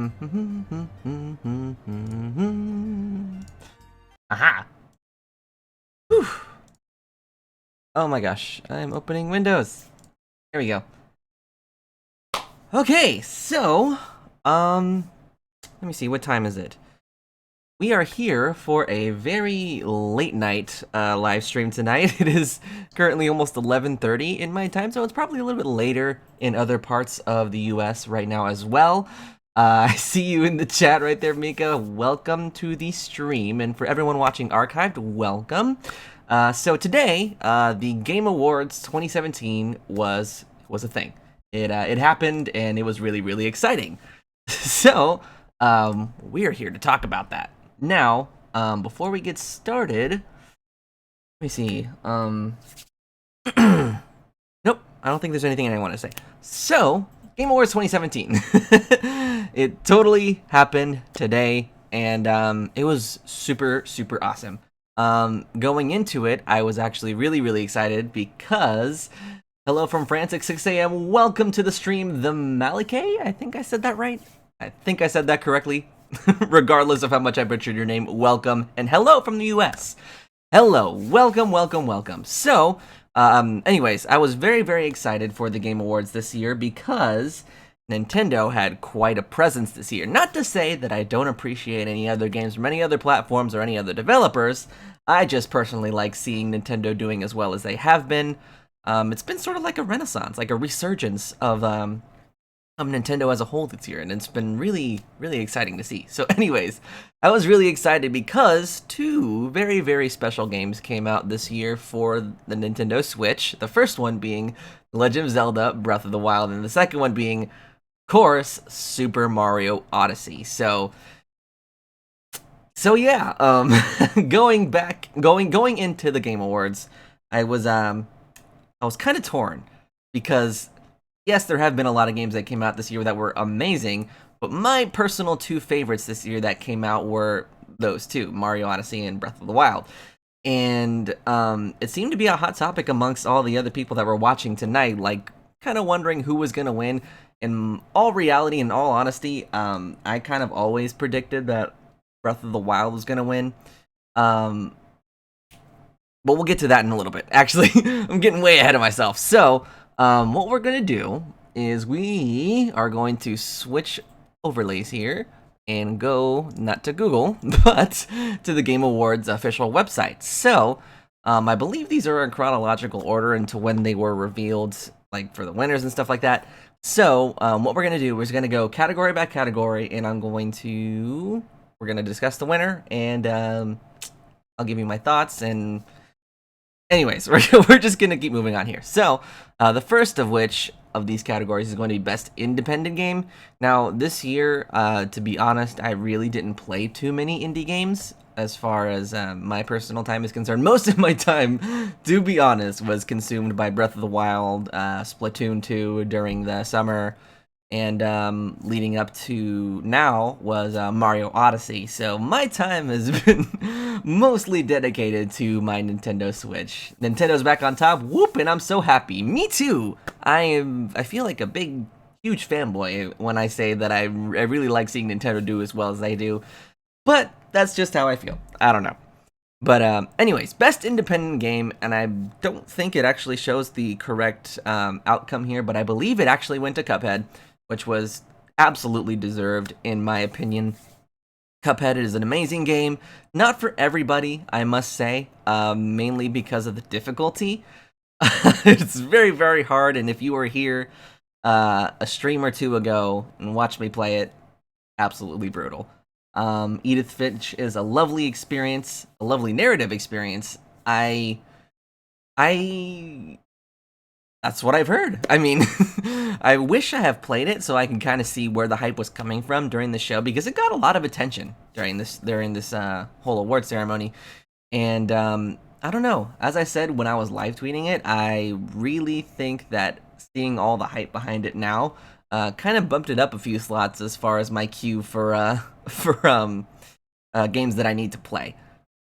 Aha! Whew. Oh my gosh, I'm opening Windows. Here we go. Okay, so, let me see, what time is it? We are here for a very late night live stream tonight. It is currently almost 11:30 in my time, so it's probably a little bit later in other parts of the US right now as well. I see you in the chat right there, Mika. Welcome to the stream, and for everyone watching archived, welcome. So today, the Game Awards 2017 was a thing. It happened, and it was really, really exciting. So, we are here to talk about that. Now, before we get started, let me see. Nope, I don't think there's anything I want to say. So, Game Awards 2017. It totally happened today, and it was super, super awesome. Going into it, I was actually really, really excited because hello from France at 6 a.m. Welcome to the stream, the Malike. I think I said that right. I think I said that correctly. Regardless of how much I butchered your name, welcome, and hello from the US. Hello, welcome, welcome, welcome. So, anyways, I was very, very excited for the Game Awards this year because Nintendo had quite a presence this year. Not to say that I don't appreciate any other games from any other platforms or any other developers. I just personally like seeing Nintendo doing as well as they have been. It's been sort of like a renaissance, like a resurgence of Nintendo as a whole this year, and it's been really, really exciting to see. So anyways, I was really excited because two very, very special games came out this year for the Nintendo Switch. The first one being The Legend of Zelda Breath of the Wild, and the second one being, of course, Super Mario Odyssey. So yeah, going into the Game Awards, I was kind of torn because yes, there have been a lot of games that came out this year that were amazing, but my personal two favorites this year that came out were those two, Mario Odyssey and Breath of the Wild. And it seemed to be a hot topic amongst all the other people that were watching tonight, like kind of wondering who was going to win. In all reality, in all honesty, I kind of always predicted that Breath of the Wild was going to win. But we'll get to that in a little bit. Actually, I'm getting way ahead of myself. So, what we're going to do is we are going to switch overlays here and go, not to Google, but to the Game Awards official website. So, I believe these are in chronological order into when they were revealed, like for the winners and stuff like that. So, what we're going to do is going to go category by category, and we're going to discuss the winner, and I'll give you my thoughts, and anyways, we're just going to keep moving on here. So, the first of which of these categories is going to be Best Independent Game. Now, this year, to be honest, I really didn't play too many indie games as far as my personal time is concerned. Most of my time, to be honest, was consumed by Breath of the Wild, Splatoon 2 during the summer, and leading up to now was Mario Odyssey. So my time has been mostly dedicated to my Nintendo Switch. Nintendo's back on top, whoop, and I'm so happy. Me too. I feel like a big, huge fanboy when I say that I really like seeing Nintendo do as well as they do. But that's just how I feel. I don't know. But anyways, Best Independent Game, and I don't think it actually shows the correct outcome here, but I believe it actually went to Cuphead, which was absolutely deserved, in my opinion. Cuphead is an amazing game. Not for everybody, I must say, mainly because of the difficulty. It's very, very hard, and if you were here a stream or two ago and watched me play it, absolutely brutal. Edith Finch is a lovely experience, a lovely narrative experience. That's what I've heard. I mean, I wish I have played it so I can kind of see where the hype was coming from during the show, because it got a lot of attention during this whole award ceremony. And I don't know. As I said when I was live tweeting it, I really think that seeing all the hype behind it now kind of bumped it up a few slots as far as my queue for games that I need to play.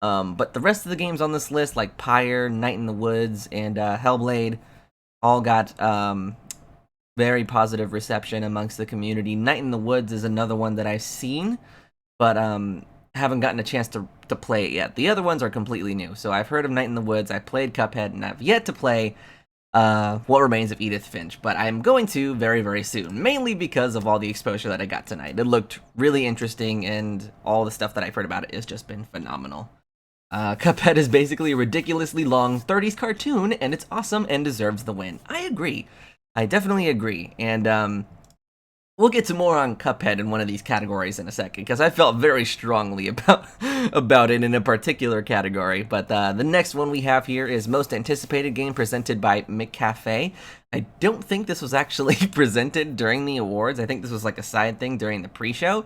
But the rest of the games on this list, like Pyre, Night in the Woods, and Hellblade, all got very positive reception amongst the community. Night in the Woods is another one that I've seen, but haven't gotten a chance to play it yet. The other ones are completely new. So I've heard of Night in the Woods, I played Cuphead, and I've yet to play What Remains of Edith Finch, but I'm going to very, very soon, mainly because of all the exposure that I got tonight. It looked really interesting, and all the stuff that I've heard about it has just been phenomenal. Cuphead is basically a ridiculously long 30s cartoon, and it's awesome and deserves the win. I agree. I definitely agree, and we'll get to more on Cuphead in one of these categories in a second, because I felt very strongly about it in a particular category. But the next one we have here is Most Anticipated Game, presented by McCafe. I don't think this was actually presented during the awards. I think this was like a side thing during the pre-show.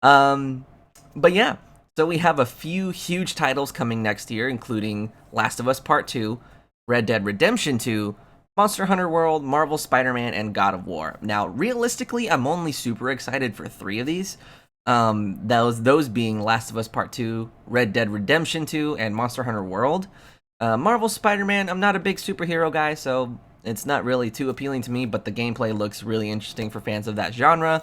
But yeah, so we have a few huge titles coming next year, including Last of Us Part 2, Red Dead Redemption 2, Monster Hunter World, Marvel Spider-Man, and God of War. Now, realistically, I'm only super excited for 3 of these. Those being Last of Us Part 2, Red Dead Redemption 2, and Monster Hunter World. Marvel Spider-Man, I'm not a big superhero guy, so it's not really too appealing to me, but the gameplay looks really interesting for fans of that genre.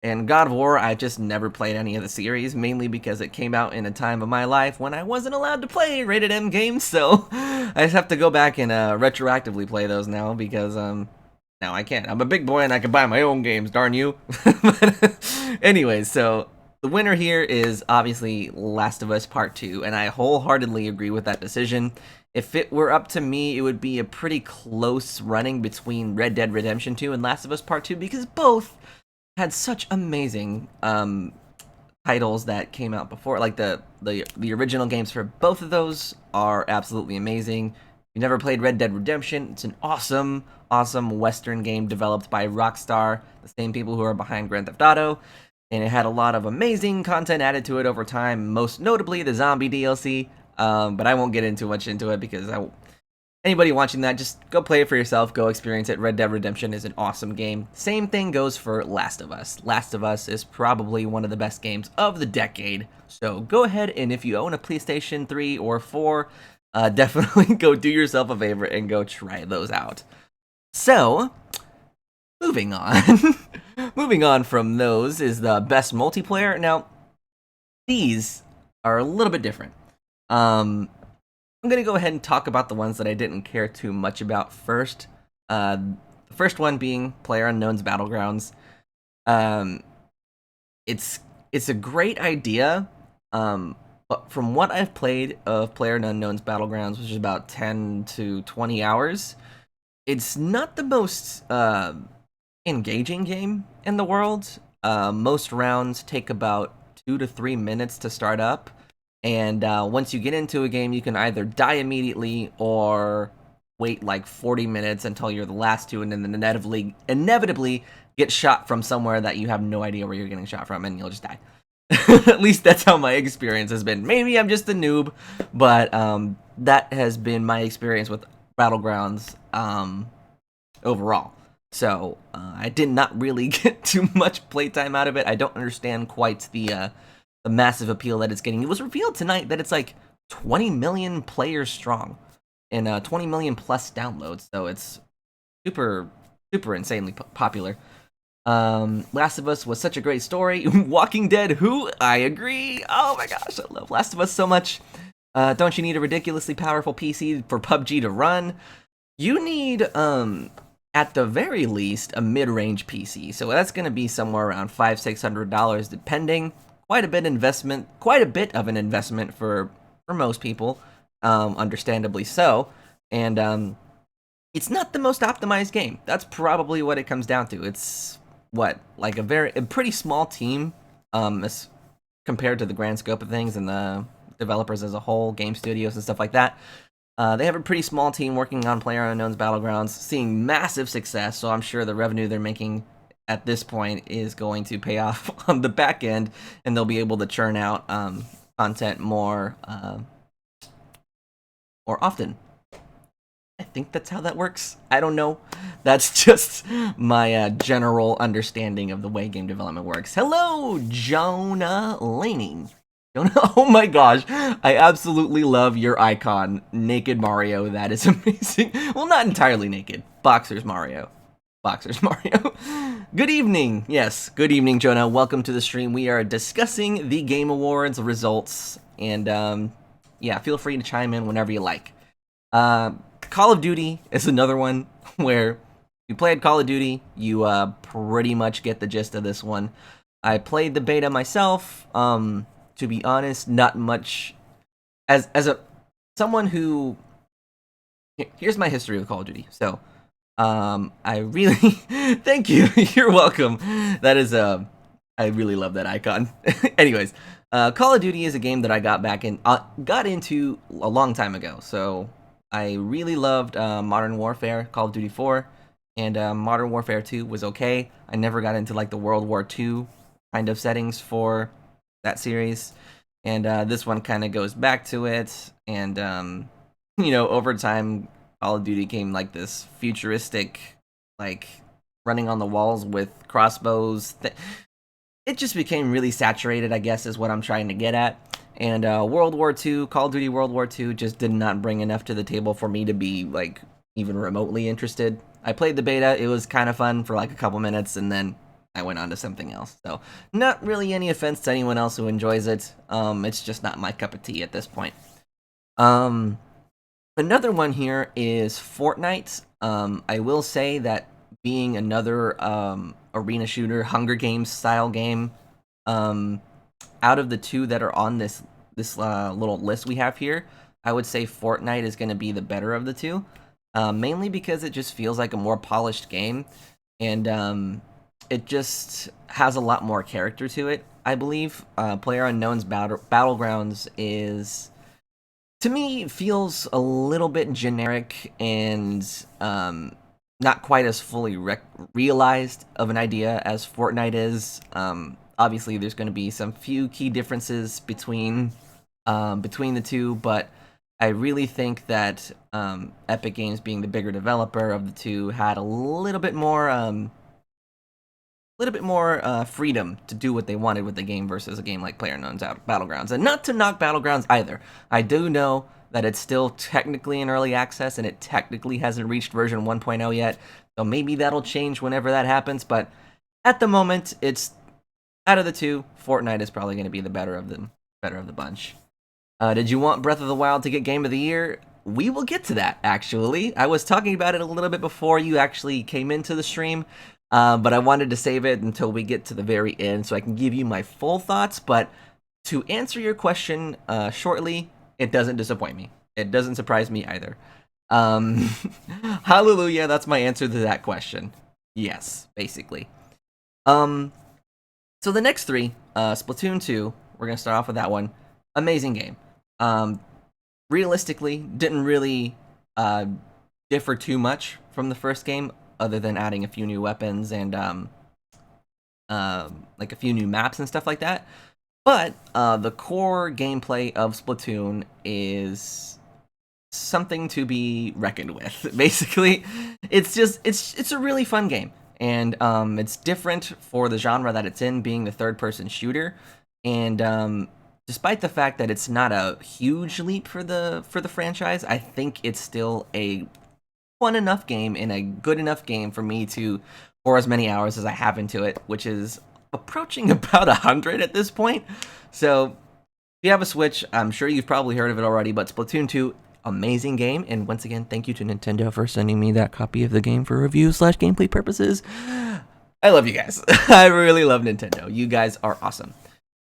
And God of War, I just never played any of the series, mainly because it came out in a time of my life when I wasn't allowed to play rated M games, so I just have to go back and retroactively play those now, because now I can't. I'm a big boy and I can buy my own games, darn you. But anyways, so the winner here is obviously Last of Us Part 2, and I wholeheartedly agree with that decision. If it were up to me, it would be a pretty close running between Red Dead Redemption 2 and Last of Us Part 2, because both had such amazing titles that came out before. Like the original games for both of those are absolutely amazing. If you never played Red Dead Redemption, it's an awesome Western game developed by Rockstar, the same people who are behind Grand Theft Auto, and it had a lot of amazing content added to it over time, most notably the zombie DLC, but I won't get much into it because anybody watching that, just go play it for yourself, go experience it. Red Dead Redemption is an awesome game. Same thing goes for Last of Us. Last of Us is probably one of the best games of the decade, so go ahead, and if you own a PlayStation 3 or 4, definitely go do yourself a favor and go try those out. So, moving on. Moving on from those is the best multiplayer. Now, these are a little bit different. I'm going to go ahead and talk about the ones that I didn't care too much about first. The first one being PlayerUnknown's Battlegrounds. It's a great idea, but from what I've played of PlayerUnknown's Battlegrounds, which is about 10 to 20 hours, it's not the most engaging game in the world. Most rounds take about 2 to 3 minutes to start up. And once you get into a game, you can either die immediately or wait like 40 minutes until you're the last two, and then inevitably get shot from somewhere that you have no idea where you're getting shot from, and you'll just die. At least that's how my experience has been. Maybe I'm just a noob, but that has been my experience with Battlegrounds overall. So I did not really get too much playtime out of it. I don't understand quite the massive appeal that it's getting. It was revealed tonight that it's like 20 million players strong and 20 million plus downloads, so it's super insanely popular. Last of Us was such a great story. Walking Dead, who? I agree. Oh my gosh, I love Last of Us so much. Don't you need a ridiculously powerful PC for PUBG to run? You need, at the very least, a mid-range PC. So that's going to be somewhere around $500-600 depending. Quite a bit of an investment for most people, understandably so. And it's not the most optimized game. That's probably what it comes down to. It's like a pretty small team, as compared to the grand scope of things and the developers as a whole, game studios and stuff like that. They have a pretty small team working on PlayerUnknown's Battlegrounds, seeing massive success. So I'm sure the revenue they're making at this point is going to pay off on the back end, and they'll be able to churn out content more often. I think that's how that works. I don't know. That's just my general understanding of the way game development works. Hello, Jonah Laning. Jonah, oh my gosh, I absolutely love your icon, Naked Mario. That is amazing. Well, not entirely naked. Boxers Mario. Boxers Mario. Good evening. Yes, good evening, Jonah. Welcome to the stream. We are discussing the Game Awards results, and yeah, feel free to chime in whenever you like. Call of Duty is another one where you played Call of Duty, you pretty much get the gist of this one. I played the beta myself. To be honest, not much. As a someone who, here's my history with Call of Duty. So, I really thank you. You're welcome. That is I really love that icon. Anyways, Call of Duty is a game that I got into a long time ago. So I really loved Modern Warfare, Call of Duty 4, and Modern Warfare 2 was okay. I never got into like the World War II kind of settings for that series, and this one kind of goes back to it. And over time, Call of Duty came like this futuristic, like running on the walls with crossbows. It just became really saturated, I guess, is what I'm trying to get at. And World War II, Call of Duty World War II, just did not bring enough to the table for me to be like even remotely interested. I played the beta; it was kind of fun for like a couple minutes, and then I went on to something else. So, not really any offense to anyone else who enjoys it. It's just not my cup of tea at this point. Another one here is Fortnite. I will say that being another arena shooter, Hunger Games style game, out of the two that are on this little list we have here, I would say Fortnite is going to be the better of the two, mainly because it just feels like a more polished game, and it just has a lot more character to it, I believe. PlayerUnknown's Battlegrounds is, to me, feels a little bit generic and not quite as fully realized of an idea as Fortnite is. Obviously, there's going to be some few key differences between the two, but I really think that Epic Games, being the bigger developer of the two, had a little bit more freedom to do what they wanted with the game versus a game like PlayerUnknown's Battlegrounds. And not to knock Battlegrounds either. I do know that it's still technically in early access and it technically hasn't reached version 1.0 yet. So maybe that'll change whenever that happens. But at the moment, it's out of the two, Fortnite is probably going to be the better of the bunch. Did you want Breath of the Wild to get Game of the Year? We will get to that, actually. I was talking about it a little bit before you actually came into the stream. But I wanted to save it until we get to the very end so I can give you my full thoughts. But to answer your question shortly, it doesn't disappoint me. It doesn't surprise me either. Hallelujah, that's my answer to that question. Yes, basically. So the next three, Splatoon 2, we're going to start off with that one. Amazing game. Realistically, didn't really differ too much from the first game, other than adding a few new weapons and like a few new maps and stuff like that. But the core gameplay of Splatoon is something to be reckoned with. Basically, it's a really fun game, and it's different for the genre that it's in, being the third-person shooter. And despite the fact that it's not a huge leap for the franchise, I think it's still a fun enough game and a good enough game for me to pour as many hours as I have into it, which is approaching about 100 at this point. So if you have a Switch, I'm sure you've probably heard of it already, but Splatoon 2, amazing game. And once again, thank you to Nintendo for sending me that copy of the game for review/gameplay purposes. I love you guys. I really love Nintendo. You guys are awesome.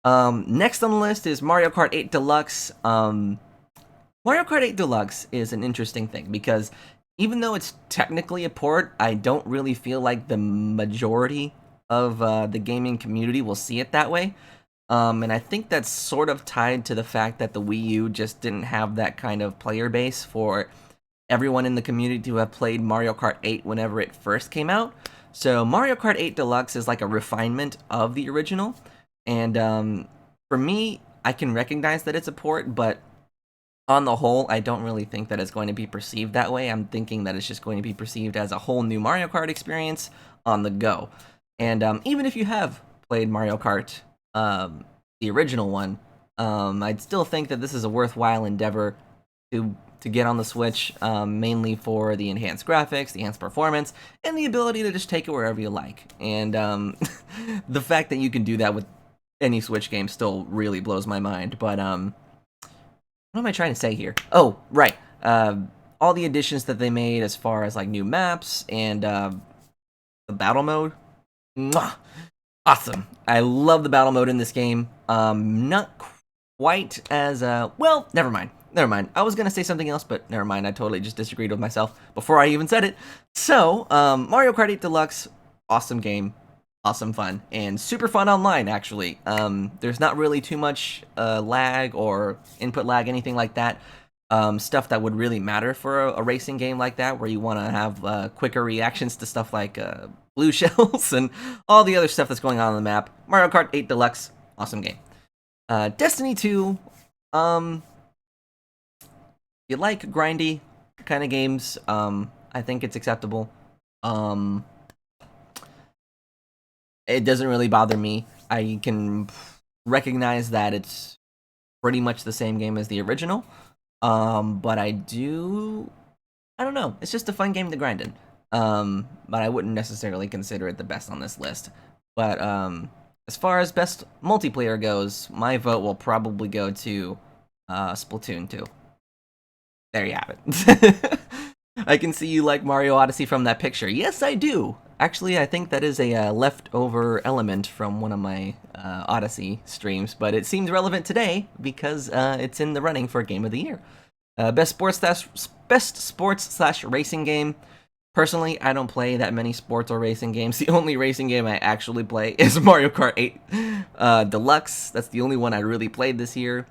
Next on the list is Mario Kart 8 Deluxe. Mario Kart 8 Deluxe is an interesting thing because even though it's technically a port, I don't really feel like the majority of the gaming community will see it that way. And I think that's sort of tied to the fact that the Wii U just didn't have that kind of player base for everyone in the community to have played Mario Kart 8 whenever it first came out. So Mario Kart 8 Deluxe is like a refinement of the original. And for me, I can recognize that it's a port, but on the whole, I don't really think that it's going to be perceived that way. I'm thinking that it's just going to be perceived as a whole new Mario Kart experience on the go. And even if you have played Mario Kart, the original one, I'd still think that this is a worthwhile endeavor to to get on the Switch, mainly for the enhanced graphics, the enhanced performance, and the ability to just take it wherever you like. And the fact that you can do that with any Switch game still really blows my mind. But what am I trying to say here? Oh, right. All the additions that they made as far as like new maps and the battle mode. Mwah! Awesome. I love the battle mode in this game. Not quite as well, never mind. I was gonna say something else, but never mind. I totally just disagreed with myself before I even said it. So, Mario Kart 8 Deluxe, awesome game, awesome fun, and super fun online, actually. There's not really too much lag or input lag, anything like that. Stuff that would really matter for a racing game like that, where you want to have quicker reactions to stuff like blue shells and all the other stuff that's going on the map. Mario Kart 8 Deluxe, awesome game. Destiny 2, you like grindy kind of games, I think it's acceptable. It doesn't really bother me. I can recognize that it's pretty much the same game as the original. But I don't know. It's just a fun game to grind in. But I wouldn't necessarily consider it the best on this list. But as far as best multiplayer goes, my vote will probably go to Splatoon 2. There you have it. I can see you like Mario Odyssey from that picture. Yes, I do. Actually, I think that is a leftover element from one of my Odyssey streams, but it seems relevant today because it's in the running for Game of the Year. Best sports/racing game. Personally, I don't play that many sports or racing games. The only racing game I actually play is Mario Kart 8 Deluxe. That's the only one I really played this year.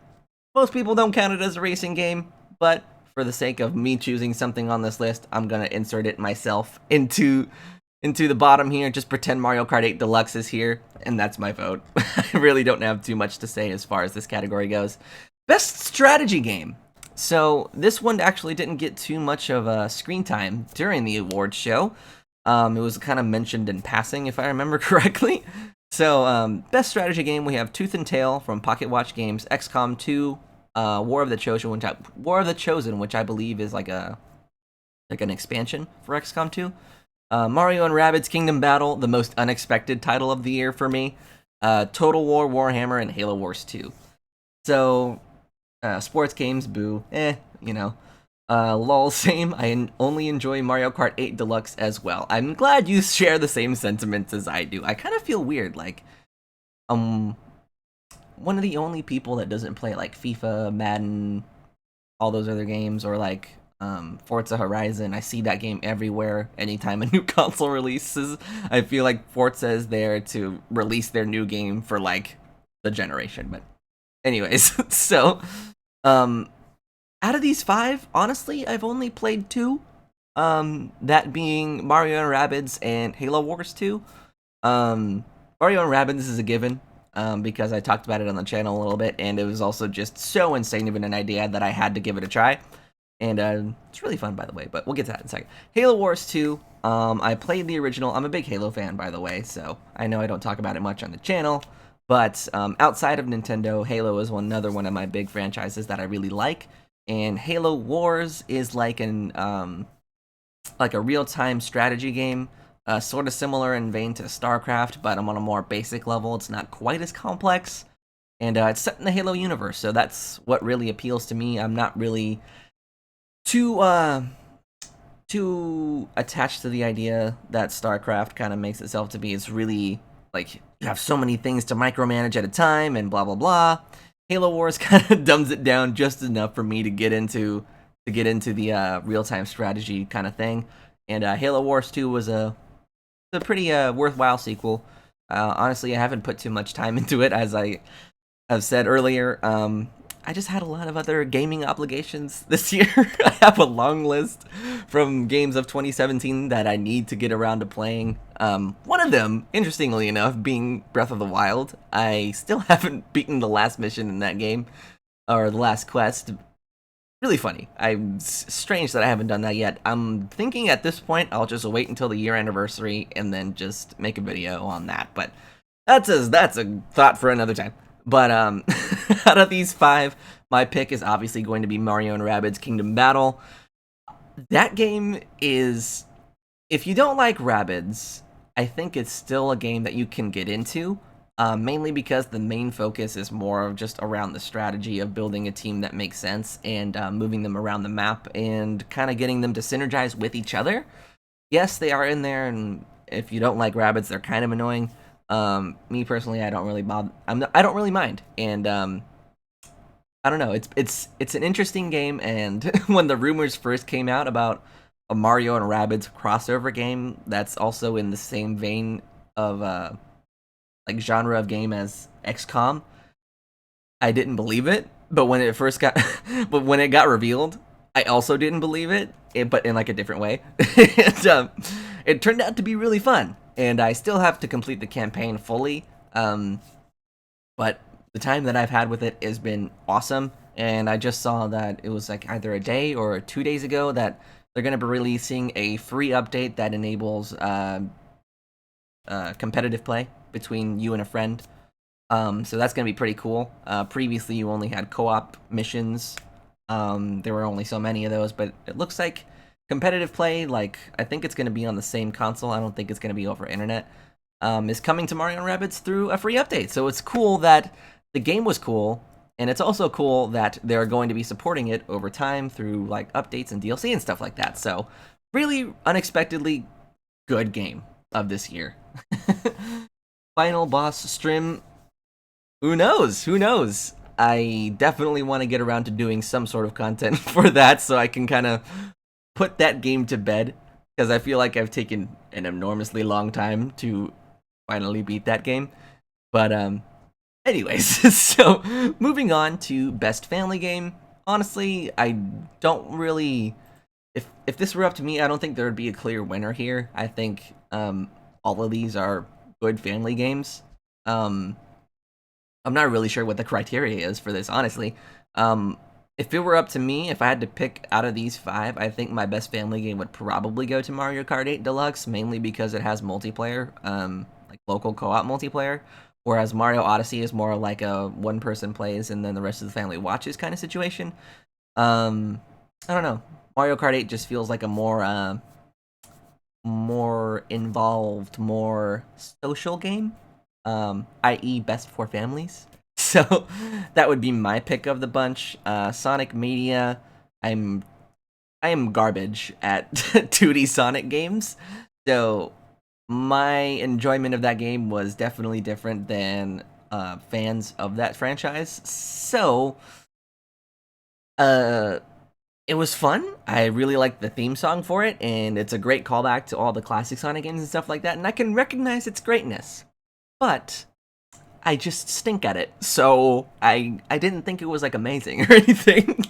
Most people don't count it as a racing game, but for the sake of me choosing something on this list, I'm gonna insert it myself into the bottom here. Just pretend Mario Kart 8 Deluxe is here, and that's my vote. I really don't have too much to say as far as this category goes. Best strategy game. So this one actually didn't get too much of screen time during the awards show. It was kind of mentioned in passing, if I remember correctly. So best strategy game, we have Tooth and Tail from Pocket Watch Games, XCOM 2, War of the Chosen, which I believe is like an expansion for XCOM 2. Mario and Rabbids Kingdom Battle, the most unexpected title of the year for me. Total War Warhammer, and Halo Wars 2. So, sports games, boo. Lol, same. I only enjoy Mario Kart 8 Deluxe as well. I'm glad you share the same sentiments as I do. I kind of feel weird, like, one of the only people that doesn't play, like, FIFA, Madden, all those other games, or, like, Forza Horizon. I see that game everywhere anytime a new console releases. I feel like Forza is there to release their new game for like the generation. But anyways, so out of these 5, honestly, I've only played 2. That being Mario and Rabbids and Halo Wars 2. Mario and Rabbids is a given. Because I talked about it on the channel a little bit, and it was also just so insane of an idea that I had to give it a try. And it's really fun, by the way, but we'll get to that in a second. Halo Wars 2, I played the original. I'm a big Halo fan, by the way, so I know I don't talk about it much on the channel, but outside of Nintendo, Halo is another one of my big franchises that I really like, and Halo Wars is like a real-time strategy game, sort of similar in vein to StarCraft, but I'm on a more basic level. It's not quite as complex, and it's set in the Halo universe, so that's what really appeals to me. I'm not really too attached to the idea that StarCraft kind of makes itself to be. It's really like you have so many things to micromanage at a time and blah blah blah. Halo Wars kind of dumbs it down just enough for me to get into the real-time strategy kind of thing. And Halo Wars 2 was a pretty worthwhile sequel. Honestly, I haven't put too much time into it, as I have said earlier. I just had a lot of other gaming obligations this year. I have a long list from games of 2017 that I need to get around to playing. One of them, interestingly enough, being Breath of the Wild. I still haven't beaten the last mission in that game, or the last quest. Really funny. Strange that I haven't done that yet. I'm thinking at this point I'll just wait until the year anniversary and then just make a video on that. But that's a thought for another time. But out of these five, my pick is obviously going to be Mario and Rabbids Kingdom Battle. That game is, if you don't like Rabbids, I think it's still a game that you can get into. Mainly because the main focus is more of just around the strategy of building a team that makes sense and moving them around the map and kind of getting them to synergize with each other. Yes, they are in there, and if you don't like rabbits, they're kind of annoying. Me personally, I don't really bother. I don't really mind, and I don't know. It's an interesting game, and when the rumors first came out about a Mario and Rabbids crossover game that's also in the same vein of like genre of game as XCOM, I didn't believe it. But when it first got, but when it got revealed, I also didn't believe it, but in like a different way. And it turned out to be really fun, and I still have to complete the campaign fully. But the time that I've had with it has been awesome, and I just saw that it was like either a day or 2 days ago that they're going to be releasing a free update that enables competitive play between you and a friend. So that's going to be pretty cool. Previously, you only had co-op missions. There were only so many of those, but it looks like competitive play, like, I think it's going to be on the same console. I don't think it's going to be over internet. Is coming to Mario & Rabbids through a free update. So it's cool that the game was cool, and it's also cool that they're going to be supporting it over time through like updates and DLC and stuff like that. So really unexpectedly good game of this year. Final boss stream. Who knows? Who knows? I definitely want to get around to doing some sort of content for that so I can kind of put that game to bed, because I feel like I've taken an enormously long time to finally beat that game. But anyways, so moving on to best family game. Honestly, I don't really, if this were up to me, I don't think there would be a clear winner here. I think all of these are good family games. I'm not really sure what the criteria is for this, honestly. If it were up to me, if I had to pick out of these five, I think my best family game would probably go to Mario Kart 8 Deluxe, mainly because it has multiplayer, like local co-op multiplayer, whereas Mario Odyssey is more like a one-person plays and then the rest of the family watches kind of situation. I don't know. Mario Kart 8 just feels like a more involved, more social game, i.e. best for families. So that would be my pick of the bunch. Sonic Mania, I am garbage at 2D Sonic games, so my enjoyment of that game was definitely different than fans of that franchise. So it was fun. I really liked the theme song for it, and it's a great callback to all the classic Sonic games and stuff like that, and I can recognize its greatness. But I just stink at it, so I didn't think it was like amazing or anything.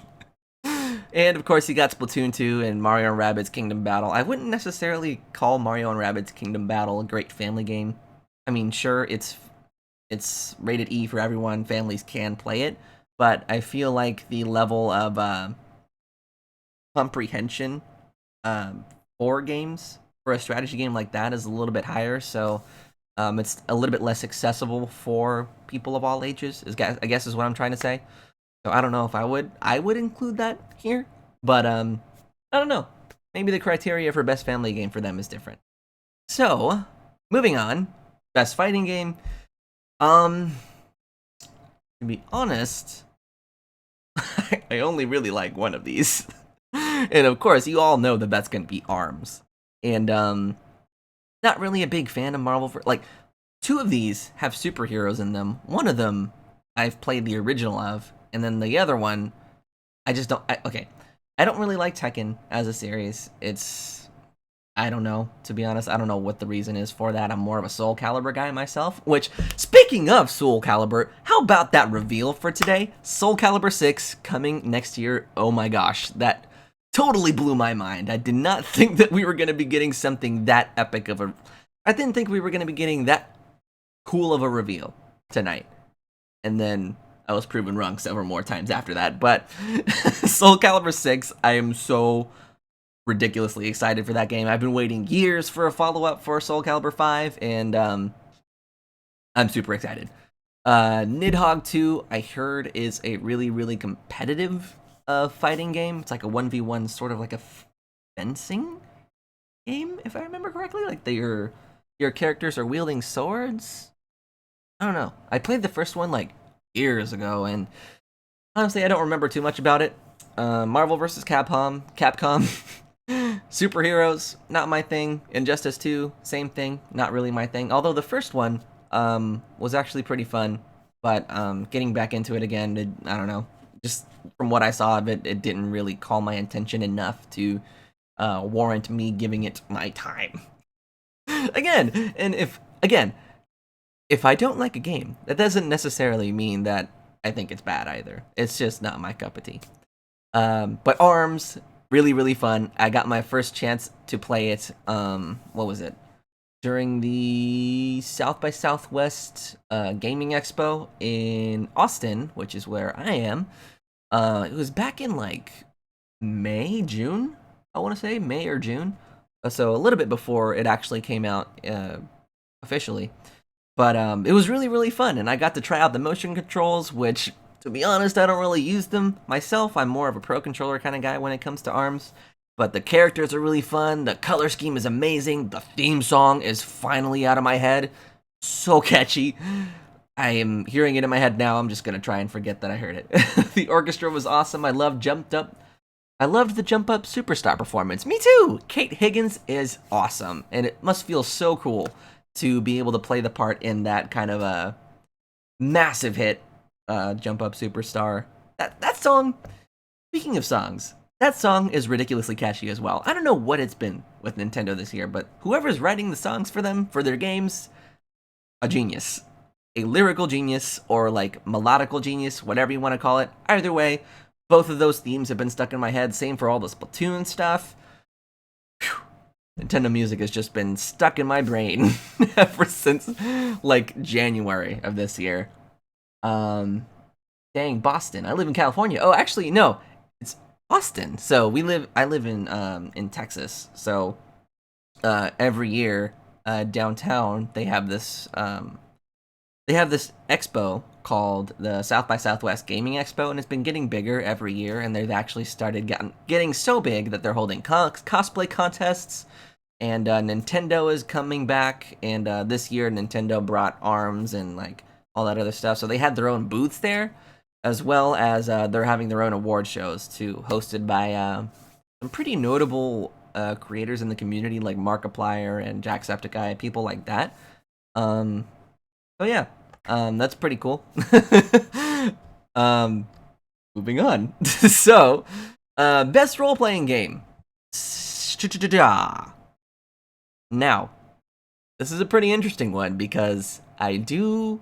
And of course, you got Splatoon 2 and Mario & Rabbids Kingdom Battle. I wouldn't necessarily call Mario & Rabbids Kingdom Battle a great family game. I mean, sure, it's rated E for everyone. Families can play it, but I feel like the level of comprehension for games for a strategy game like that is a little bit higher. So it's a little bit less accessible for people of all ages. I guess is what I'm trying to say. So I don't know if I would include that here, but I don't know. Maybe the criteria for best family game for them is different. So moving on, best fighting game. To be honest, I only really like one of these, and of course, you all know that that's going to be ARMS. And not really a big fan of Marvel for like. Two of these have superheroes in them. One of them I've played the original of, and then the other one, I just don't. Okay, I don't really like Tekken as a series. I don't know, to be honest. I don't know what the reason is for that. I'm more of a Soul Calibur guy myself. Which, speaking of Soul Calibur, how about that reveal for today? Soul Calibur 6 coming next year. Oh my gosh, that totally blew my mind. I did not think that we were going to be getting something that epic of a. I didn't think we were going to be getting that cool of a reveal tonight. And then I was proven wrong several more times after that. But Soul Calibur 6, I am so ridiculously excited for that game. I've been waiting years for a follow-up for Soul Calibur 5, and I'm super excited. Nidhogg 2, I heard, is a really, really competitive fighting game. It's like a 1v1, sort of like a fencing game, if I remember correctly. Like your characters are wielding swords. I don't know. I played the first one like years ago, and honestly, I don't remember too much about it. Marvel vs. Capcom, superheroes, not my thing. Injustice 2, same thing, not really my thing. Although the first one was actually pretty fun, but getting back into it again, I don't know. Just from what I saw of it, it didn't really call my attention enough to warrant me giving it my time. Again, and if I don't like a game, that doesn't necessarily mean that I think it's bad either. It's just not my cup of tea. But ARMS, really, really fun. I got my first chance to play it, what was it? During the South by Southwest Gaming Expo in Austin, which is where I am. It was back in like May, June, I want to say, May or June. So a little bit before it actually came out officially. But it was really, really fun, and I got to try out the motion controls, which, to be honest, I don't really use them myself. I'm more of a pro controller kind of guy when it comes to ARMS. But the characters are really fun, the color scheme is amazing, the theme song is finally out of my head. So catchy. I am hearing it in my head now, I'm just going to try and forget that I heard it. The orchestra was awesome, I loved the Jump Up Superstar performance. Me too! Kate Higgins is awesome, and it must feel so cool to be able to play the part in that kind of a massive hit, Jump Up Superstar. That song, speaking of songs, that song is ridiculously catchy as well. I don't know what it's been with Nintendo this year, but whoever's writing the songs for them, for their games, a genius. A lyrical genius, or like melodical genius, whatever you want to call it. Either way, both of those themes have been stuck in my head. Same for all the Splatoon stuff. Whew. Nintendo music has just been stuck in my brain ever since like January of this year. Dang, Boston. I live in California. Oh, actually, no, it's Austin. So I live in Texas. So every year downtown they have this expo called the South by Southwest Gaming Expo, and it's been getting bigger every year, and they've actually started getting so big that they're holding cosplay contests, and Nintendo is coming back, and this year Nintendo brought ARMS and like all that other stuff, so they had their own booths there, as well as they're having their own award shows too, hosted by some pretty notable creators in the community like Markiplier and Jacksepticeye, people like that. Oh yeah, that's pretty cool. Moving on. So, best role-playing game. Now, this is a pretty interesting one because I do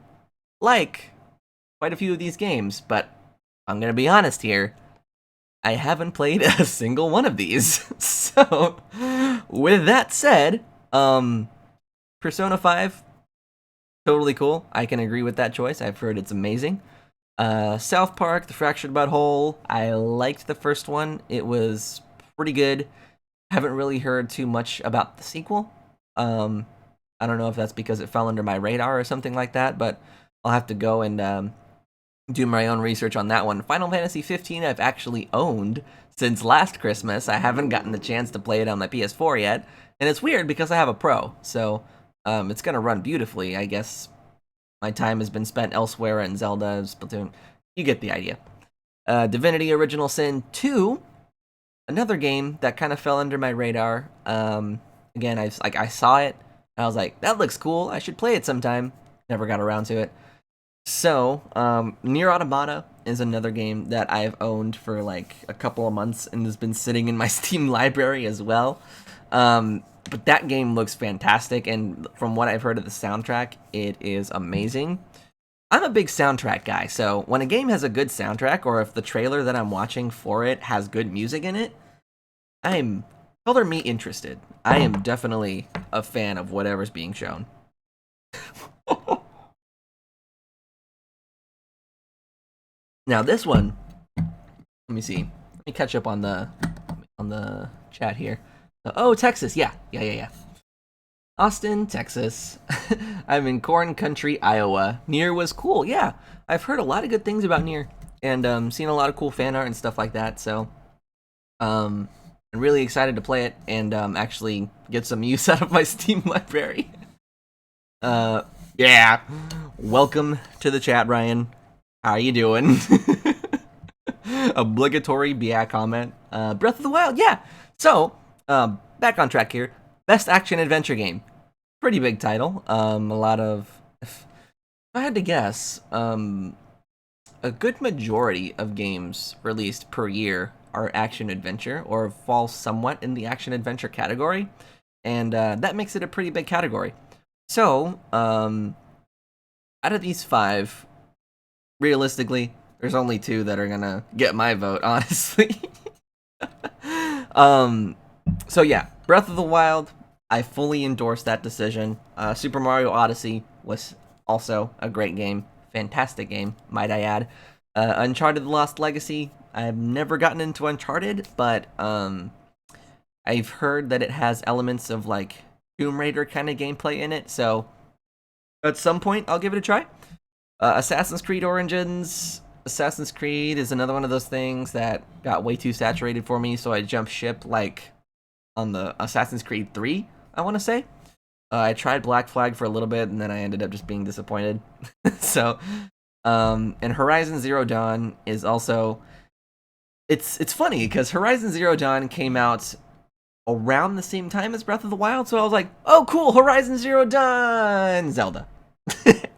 like quite a few of these games, but I'm gonna be honest here. I haven't played a single one of these. So, with that said, Persona 5, totally cool. I can agree with that choice. I've heard it's amazing. South Park, The Fractured But Whole, I liked the first one. It was pretty good. Haven't really heard too much about the sequel. I don't know if that's because it fell under my radar or something like that, but I'll have to go and do my own research on that one. Final Fantasy 15 I've actually owned since last Christmas. I haven't gotten the chance to play it on my PS4 yet, and it's weird because I have a Pro, so it's gonna run beautifully. I guess my time has been spent elsewhere in Zelda, Splatoon. You get the idea. Divinity Original Sin 2, another game that kind of fell under my radar. Again, I saw it, and I was like, that looks cool. I should play it sometime. Never got around to it. So, Nier Automata is another game that I've owned for like a couple of months and has been sitting in my Steam library as well. But that game looks fantastic, and from what I've heard of the soundtrack, it is amazing. I'm a big soundtrack guy, so when a game has a good soundtrack, or if the trailer that I'm watching for it has good music in it, I'm color me interested. I am definitely a fan of whatever's being shown. Now this one, let me see. Let me catch up on the chat here. Oh, Texas, yeah. Austin, Texas. I'm in Corn Country, Iowa. Nier was cool. Yeah, I've heard a lot of good things about Nier, and seen a lot of cool fan art and stuff like that. So, I'm really excited to play it and actually get some use out of my Steam library. Yeah. Welcome to the chat, Ryan. How you doing? Obligatory BI comment. Breath of the Wild, yeah. So, back on track here. Best action adventure game. Pretty big title. A lot of, if I had to guess, a good majority of games released per year are action adventure or fall somewhat in the action adventure category, and that makes it a pretty big category. So, out of these 5, realistically, there's only 2 that are gonna get my vote, honestly. So yeah, Breath of the Wild, I fully endorse that decision. Super Mario Odyssey was also a great game, fantastic game, might I add. Uncharted: The Lost Legacy, I've never gotten into Uncharted, but I've heard that it has elements of like Tomb Raider kind of gameplay in it, so at some point I'll give it a try. Assassin's Creed Origins. Assassin's Creed is another one of those things that got way too saturated for me, so I jumped ship like on the Assassin's Creed 3, I want to say. I tried Black Flag for a little bit, and then I ended up just being disappointed. So, and Horizon Zero Dawn is also... It's funny, because Horizon Zero Dawn came out around the same time as Breath of the Wild, so I was like, oh cool, Horizon Zero Dawn! Zelda.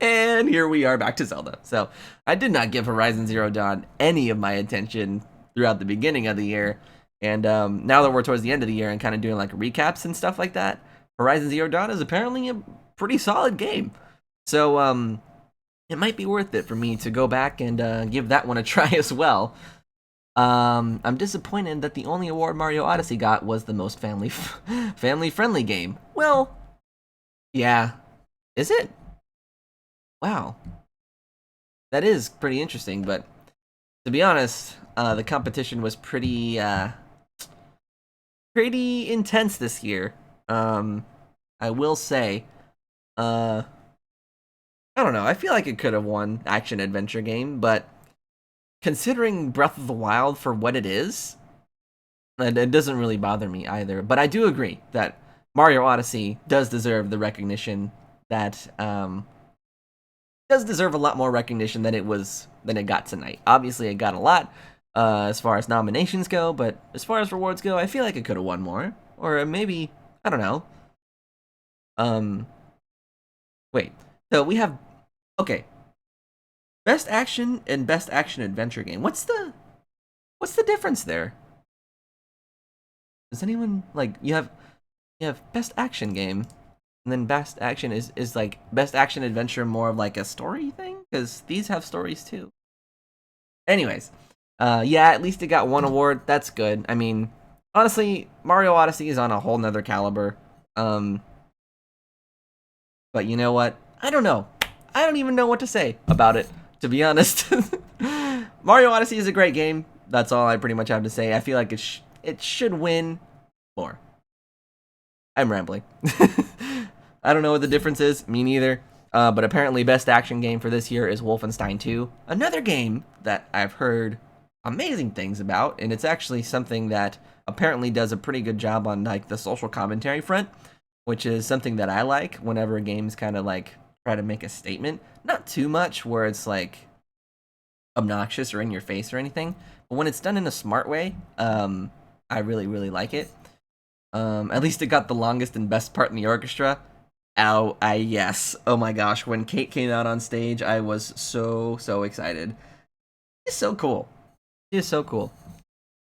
And here we are back to Zelda. So I did not give Horizon Zero Dawn any of my attention throughout the beginning of the year. And now that we're towards the end of the year and kind of doing like recaps and stuff like that, Horizon Zero Dawn is apparently a pretty solid game. So it might be worth it for me to go back and give that one a try as well. I'm disappointed that the only award Mario Odyssey got was the most family-friendly game. Well, yeah. Is it? Wow. That is pretty interesting, but to be honest, the competition was pretty intense this year. I will say, I don't know, I feel like it could have won action adventure game, but considering Breath of the Wild for what it is, it doesn't really bother me either. But I do agree that Mario Odyssey does deserve the recognition that does deserve a lot more recognition than it got tonight. Obviously, it got a lot as far as nominations go, but as far as rewards go, I feel like it could have won more, or maybe I don't know. Wait. So we have best action and best action adventure game. What's the difference there? Does anyone like you have best action game? And then best action is like best action adventure more of like a story thing? Because these have stories too. Anyways, yeah, at least it got one award. That's good. I mean, honestly, Mario Odyssey is on a whole nother caliber. But you know what? I don't know. I don't even know what to say about it, to be honest. Mario Odyssey is a great game. That's all I pretty much have to say. I feel like it should win more. I'm rambling. I don't know what the difference is. Me neither. But apparently best action game for this year is Wolfenstein 2. Another game that I've heard amazing things about, and it's actually something that apparently does a pretty good job on like the social commentary front, which is something that I like whenever games kind of like try to make a statement. Not too much where it's like obnoxious or in your face or anything, but when it's done in a smart way, I really, really like it. At least it got the longest and best part in the orchestra. Yes. Oh my gosh, when Kate came out on stage, I was so excited. It's so cool. It's so cool.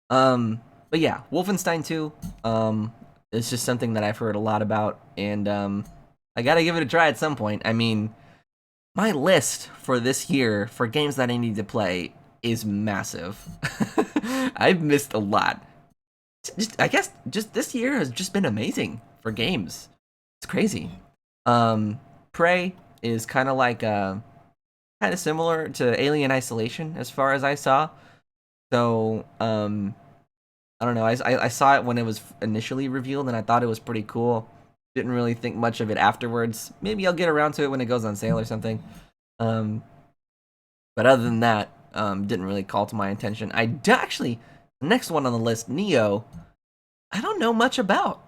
But yeah, Wolfenstein 2, it's just something that I've heard a lot about, and I gotta give it a try at some point. I mean, my list for this year for games that I need to play is massive. I've missed a lot. I guess just this year has just been amazing for games. It's crazy. Prey is kind of like kind of similar to Alien Isolation as far as I saw. So I don't know. I saw it when it was initially revealed, and I thought it was pretty cool. Didn't really think much of it afterwards. Maybe I'll get around to it when it goes on sale or something. Um, but other than that, didn't really call to my attention. Actually, the next one on the list, Neo, I don't know much about.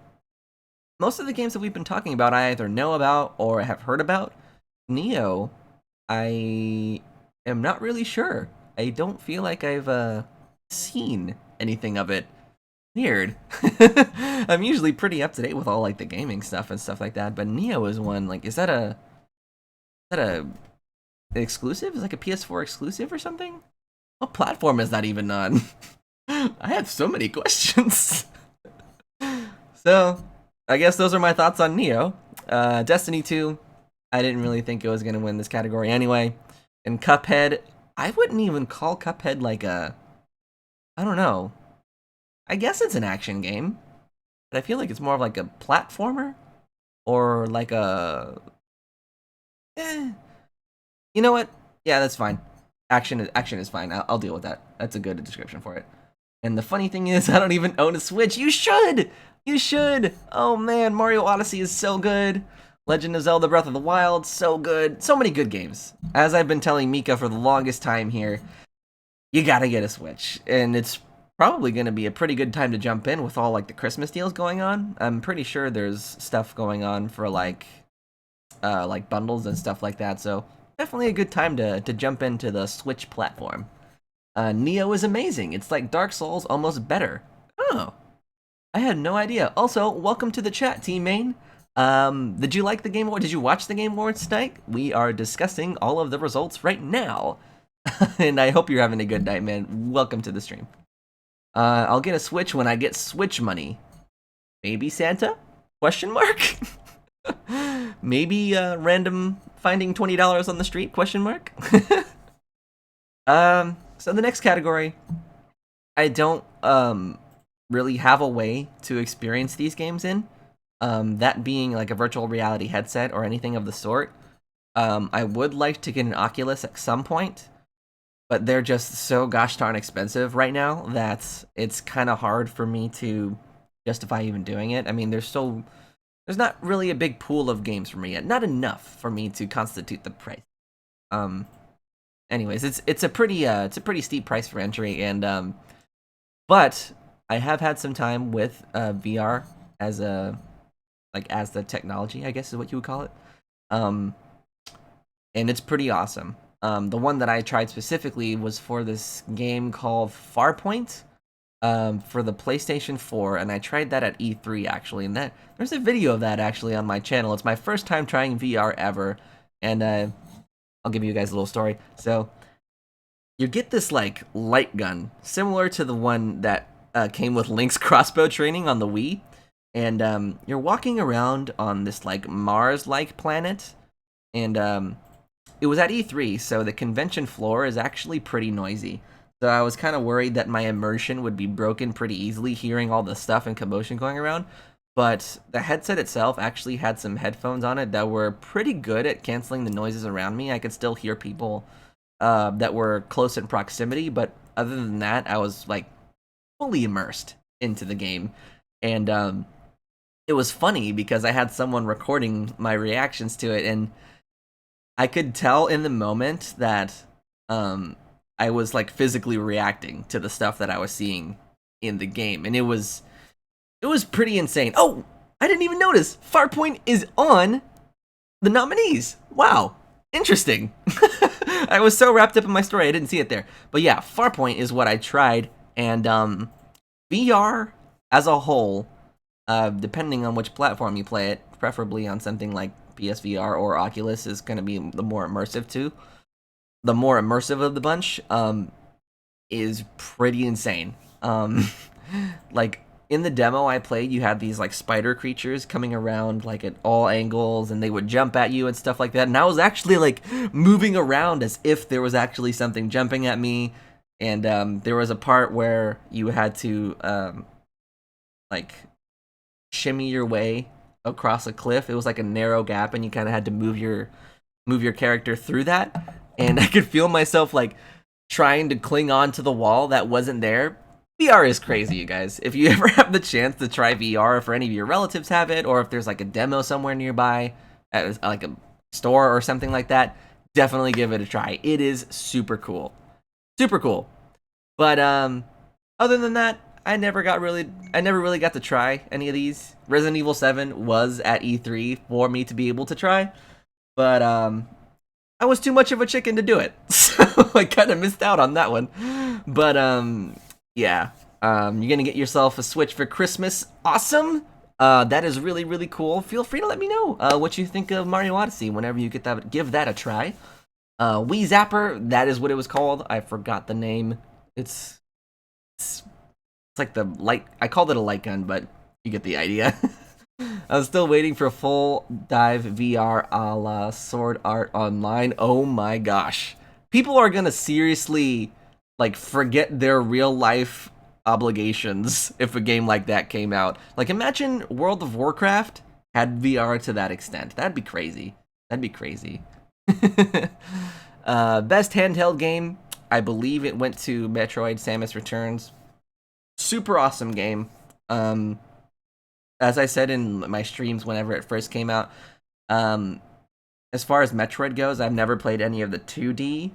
Most of the games that we've been talking about, I either know about or have heard about. Neo, I am not really sure. I don't feel like I've seen anything of it. Weird. I'm usually pretty up to date with all like the gaming stuff and stuff like that, but Neo is one. Like, is that a exclusive? Is it like a PS4 exclusive or something? What platform is that even on? I have so many questions. So, I guess those are my thoughts on Neo. Destiny 2, I didn't really think it was gonna win this category anyway. And Cuphead, I wouldn't even call Cuphead like a, I don't know. I guess it's an action game, but I feel like it's more of like a platformer or like a. You know what? Yeah, that's fine. Action is fine. I'll deal with that. That's a good description for it. And the funny thing is, I don't even own a Switch. You should. You should. Oh man, Mario Odyssey is so good. Legend of Zelda: Breath of the Wild, so good. So many good games. As I've been telling Mika for the longest time here, you gotta get a Switch, and it's probably going to be a pretty good time to jump in with all like the Christmas deals going on. I'm pretty sure there's stuff going on for like bundles and stuff like that. So definitely a good time to jump into the Switch platform. Neo is amazing. It's like Dark Souls, almost better. Oh, I had no idea. Also, welcome to the chat, Team Main. Did you like the Game Awards? Did you watch the Game Awards tonight? We are discussing all of the results right now. And I hope you're having a good night, man. Welcome to the stream. I'll get a Switch when I get Switch money. Maybe Santa? Question mark? Maybe random finding $20 on the street? Question mark? So the next category, I don't really have a way to experience these games in. That being like a virtual reality headset or anything of the sort. I would like to get an Oculus at some point, but they're just so gosh darn expensive right now that it's kind of hard for me to justify even doing it. I mean, there's not really a big pool of games for me yet. Not enough for me to constitute the price. Anyways, it's a pretty steep price for entry, and but I have had some time with VR as the technology, I guess is what you would call it. And it's pretty awesome. The one that I tried specifically was for this game called Farpoint for the PlayStation 4, and I tried that at E3 actually. And there's a video of that actually on my channel. It's my first time trying VR ever, and I'll give you guys a little story. So you get this like light gun similar to the one that came with Link's crossbow training on the Wii, and you're walking around on this like Mars-like planet, and it was at E3, so the convention floor is actually pretty noisy. So I was kind of worried that my immersion would be broken pretty easily hearing all the stuff and commotion going around. But the headset itself actually had some headphones on it that were pretty good at canceling the noises around me. I could still hear people that were close in proximity, but other than that, I was like fully immersed into the game. And it was funny because I had someone recording my reactions to it, and I could tell in the moment that I was like physically reacting to the stuff that I was seeing in the game, and it was pretty insane. Oh, I didn't even notice Farpoint is on the nominees. Wow, interesting. I was so wrapped up in my story I didn't see it there. But yeah, Farpoint is what I tried, and VR as a whole, depending on which platform you play it, preferably on something like PSVR or Oculus, is going to be the more immersive too. The more immersive of the bunch is pretty insane. Like in the demo I played, you had these like spider creatures coming around like at all angles, and they would jump at you and stuff like that. And I was actually like moving around as if there was actually something jumping at me. And there was a part where you had to like shimmy your way across a cliff. It was like a narrow gap, and you kind of had to move your character through that. And I could feel myself like trying to cling on to the wall that wasn't there. VR is crazy, you guys. If you ever have the chance to try VR, if any of your relatives have it, or if there's like a demo somewhere nearby at like a store or something like that, definitely give it a try. It is super cool. Super cool. But other than that, I never really got to try any of these. Resident Evil 7 was at E3 for me to be able to try, but I was too much of a chicken to do it. So I kind of missed out on that one. But yeah. You're going to get yourself a Switch for Christmas. Awesome. That is really, really cool. Feel free to let me know what you think of Mario Odyssey whenever you get that, give that a try. Wii Zapper, that is what it was called. I forgot the name. It's like the light. I called it a light gun, but you get the idea. I'm still waiting for full dive VR a la Sword Art Online. Oh my gosh. People are gonna seriously like forget their real life obligations if a game like that came out. Like imagine World of Warcraft had VR to that extent. That'd be crazy. That'd be crazy. Best handheld game, I believe it went to Metroid Samus Returns. Super awesome game. As I said in my streams whenever it first came out, as far as Metroid goes, I've never played any of the 2D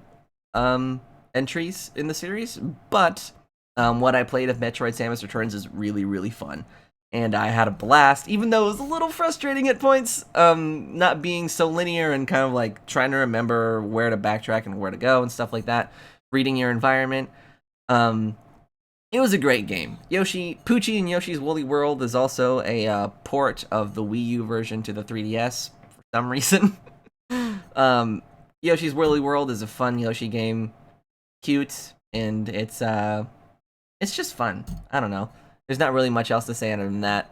entries in the series, but what I played of Metroid Samus Returns is really, really fun. And I had a blast, even though it was a little frustrating at points, not being so linear and kind of like trying to remember where to backtrack and where to go and stuff like that, reading your environment. It was a great game. Poochie and Yoshi's Woolly World is also a port of the Wii U version to the 3DS for some reason. Yoshi's Woolly World is a fun Yoshi game, cute, and it's just fun. I don't know. There's not really much else to say other than that.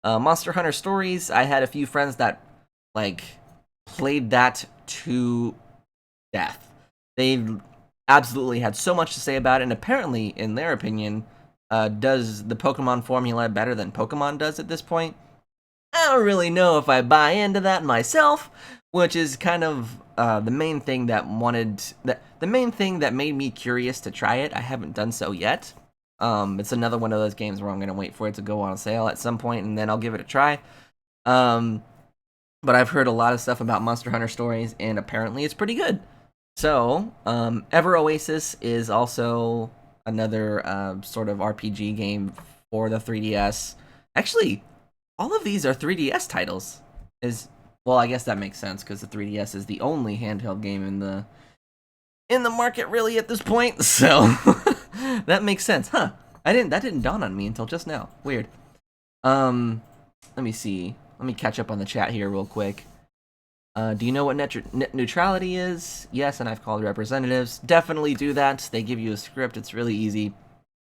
Monster Hunter Stories, I had a few friends that like played that to death. They absolutely had so much to say about it, and apparently, in their opinion, does the Pokemon formula better than Pokemon does at this point. I don't really know if I buy into that myself, which is kind of the main thing that made me curious to try it. I haven't done so yet. It's another one of those games where I'm gonna wait for it to go on sale at some point, and then I'll give it a try. But I've heard a lot of stuff about Monster Hunter Stories, and apparently it's pretty good. So, Ever Oasis is also another sort of RPG game for the 3DS. Actually, all of these are 3DS titles. Well, I guess that makes sense because the 3DS is the only handheld game in the market really at this point. So that makes sense, huh? That didn't dawn on me until just now. Weird. Let me see. Let me catch up on the chat here real quick. Do you know what net neutrality is? Yes, and I've called representatives. Definitely do that. They give you a script. It's really easy.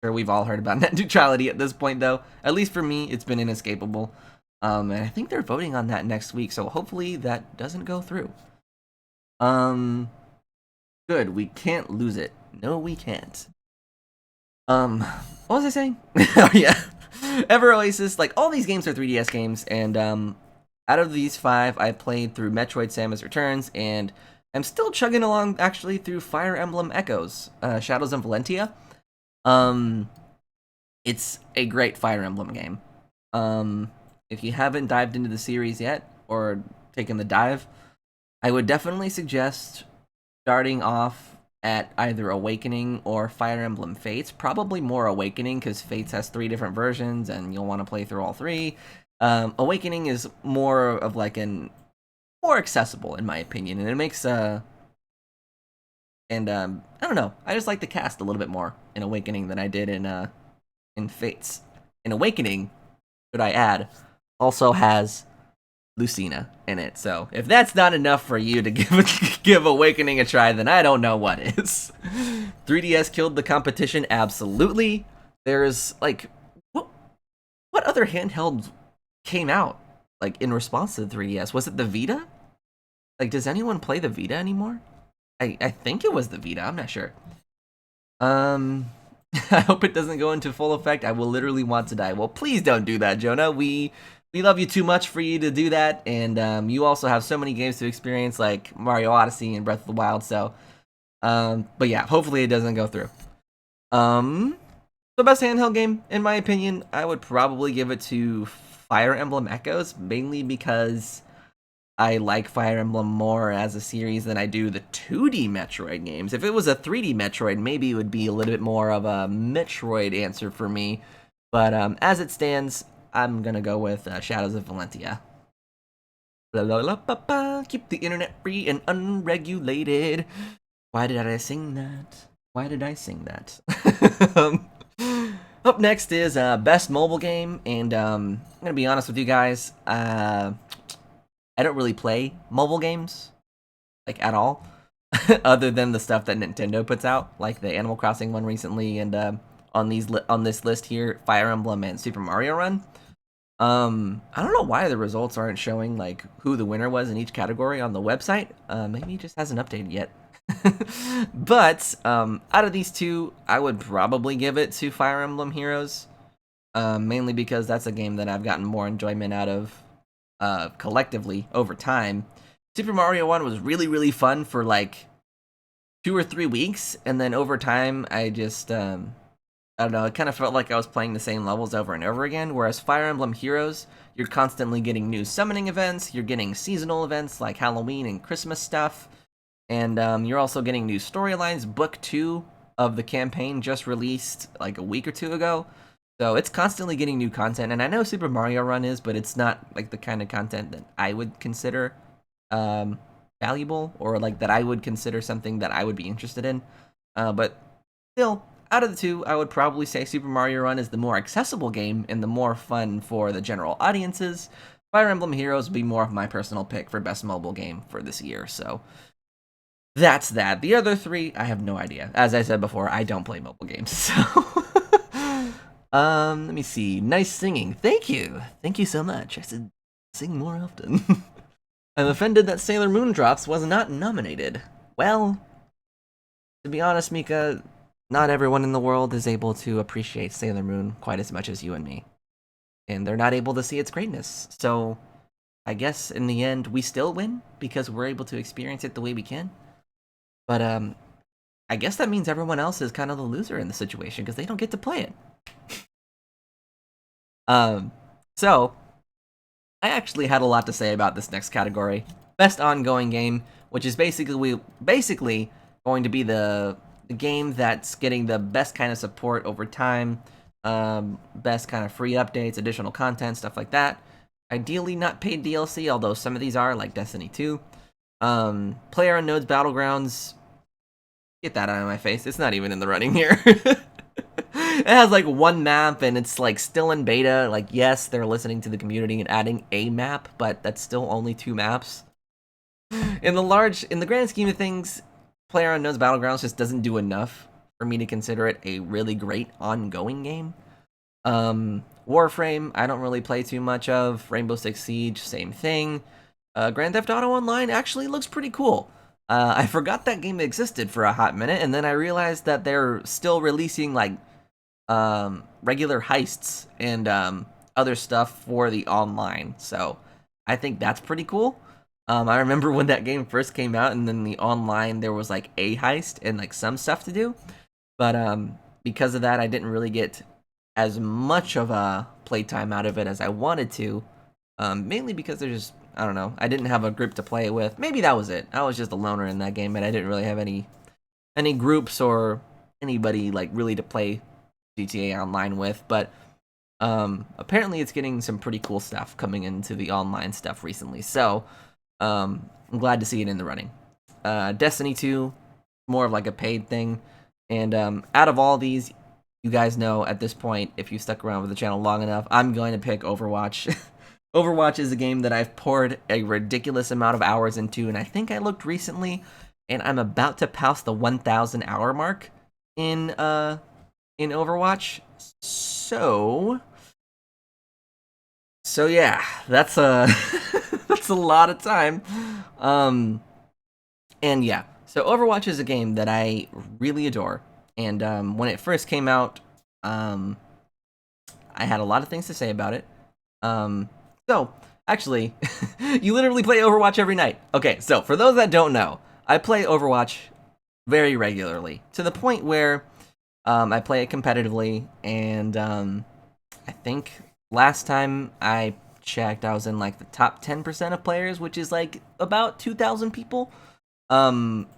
Sure, we've all heard about net neutrality at this point, though. At least for me, it's been inescapable. And I think they're voting on that next week, so hopefully that doesn't go through. Good. We can't lose it. No, we can't. What was I saying? Oh, yeah. Ever Oasis, like, all these games are 3DS games, and, out of these 5, I played through Metroid Samus Returns, and I'm still chugging along, actually, through Fire Emblem Echoes, Shadows of Valentia. It's a great Fire Emblem game. If you haven't dived into the series yet, or taken the dive, I would definitely suggest starting off at either Awakening or Fire Emblem Fates. Probably more Awakening, because Fates has 3 different versions, and you'll want to play through all 3. Awakening is more of like more accessible, in my opinion, and it makes, I don't know, I just like the cast a little bit more in Awakening than I did in Fates. In Awakening, should I add, also has Lucina in it. So if that's not enough for you to give Awakening a try, then I don't know what is. 3DS killed the competition, absolutely. There's like, what other handheld came out like in response to the 3DS? Was it the Vita? Like, does anyone play the Vita anymore? I think it was the Vita. I'm not sure. I hope it doesn't go into full effect. I will literally want to die. Well, please don't do that, Jonah. We love you too much for you to do that, and you also have so many games to experience, like Mario Odyssey and Breath of the Wild. So, but yeah, hopefully it doesn't go through. So The best handheld game, in my opinion, I would probably give it to Fire Emblem Echoes, mainly because I like Fire Emblem more as a series than I do the 2D Metroid games. If it was a 3D Metroid, maybe it would be a little bit more of a Metroid answer for me. But as it stands, I'm gonna go with Shadows of Valentia. Blah, blah, blah, blah, blah. Keep the internet free and unregulated. Why did I sing that? Why did I sing that? Up next is best mobile game, and I'm gonna be honest with you guys. I don't really play mobile games, like at all, other than the stuff that Nintendo puts out, like the Animal Crossing one recently, and on this list here, Fire Emblem and Super Mario Run. I don't know why the results aren't showing like who the winner was in each category on the website. Maybe it just hasn't updated yet. But out of these two, I would probably give it to Fire Emblem Heroes, mainly because that's a game that I've gotten more enjoyment out of collectively over time. Super Mario 1 was really, really fun for like 2 or 3 weeks, and then over time, I just, I don't know, it kind of felt like I was playing the same levels over and over again, whereas Fire Emblem Heroes, you're constantly getting new summoning events, you're getting seasonal events like Halloween and Christmas stuff, and you're also getting new storylines. Book 2 of the campaign just released like a week or two ago, so it's constantly getting new content, and I know Super Mario Run is, but it's not like the kind of content that I would consider valuable, or like that I would consider something that I would be interested in. But still, out of the two, I would probably say Super Mario Run is the more accessible game and the more fun for the general audiences. Fire Emblem Heroes would be more of my personal pick for best mobile game for this year, so that's that. The other three, I have no idea. As I said before, I don't play mobile games, so let me see. Nice singing. Thank you. Thank you so much. I said sing more often. I'm offended that Sailor Moon Drops was not nominated. Well, to be honest, Mika, not everyone in the world is able to appreciate Sailor Moon quite as much as you and me. And they're not able to see its greatness. So, I guess in the end, we still win because we're able to experience it the way we can. But, I guess that means everyone else is kind of the loser in the situation because they don't get to play it. So, I actually had a lot to say about this next category. Best ongoing game, which is basically going to be the game that's getting the best kind of support over time, best kind of free updates, additional content, stuff like that. Ideally not paid DLC, although some of these are, like Destiny 2. PlayerUnknown's Battlegrounds, get that out of my face, it's not even in the running here. It has like one map and it's like still in beta. Like, yes, they're listening to the community and adding a map, but that's still only 2 maps. In the grand scheme of things, PlayerUnknown's Battlegrounds just doesn't do enough for me to consider it a really great ongoing game. Warframe, I don't really play too much of. Rainbow Six Siege, same thing. Grand Theft Auto Online actually looks pretty cool. I forgot that game existed for a hot minute, and then I realized that they're still releasing like regular heists and other stuff for the online. So I think that's pretty cool. I remember when that game first came out, and then the online there was like a heist and like some stuff to do. But because of that, I didn't really get as much of a playtime out of it as I wanted to. Mainly because there's, I don't know, I didn't have a group to play it with. Maybe that was it. I was just a loner in that game, and I didn't really have any groups or anybody like really to play GTA Online with. But apparently it's getting some pretty cool stuff coming into the online stuff recently. So I'm glad to see it in the running. Destiny 2, more of like a paid thing. And out of all these, you guys know at this point, if you stuck around with the channel long enough, I'm going to pick Overwatch. Overwatch is a game that I've poured a ridiculous amount of hours into, and I think I looked recently, and I'm about to pass the 1,000 hour mark in Overwatch. So yeah, that's a that's a lot of time. And yeah, so Overwatch is a game that I really adore, and when it first came out, I had a lot of things to say about it. So, actually, you literally play Overwatch every night. Okay, so for those that don't know, I play Overwatch very regularly, to the point where I play it competitively, and I think last time I checked, I was in like the top 10% of players, which is like about 2,000 people. Um,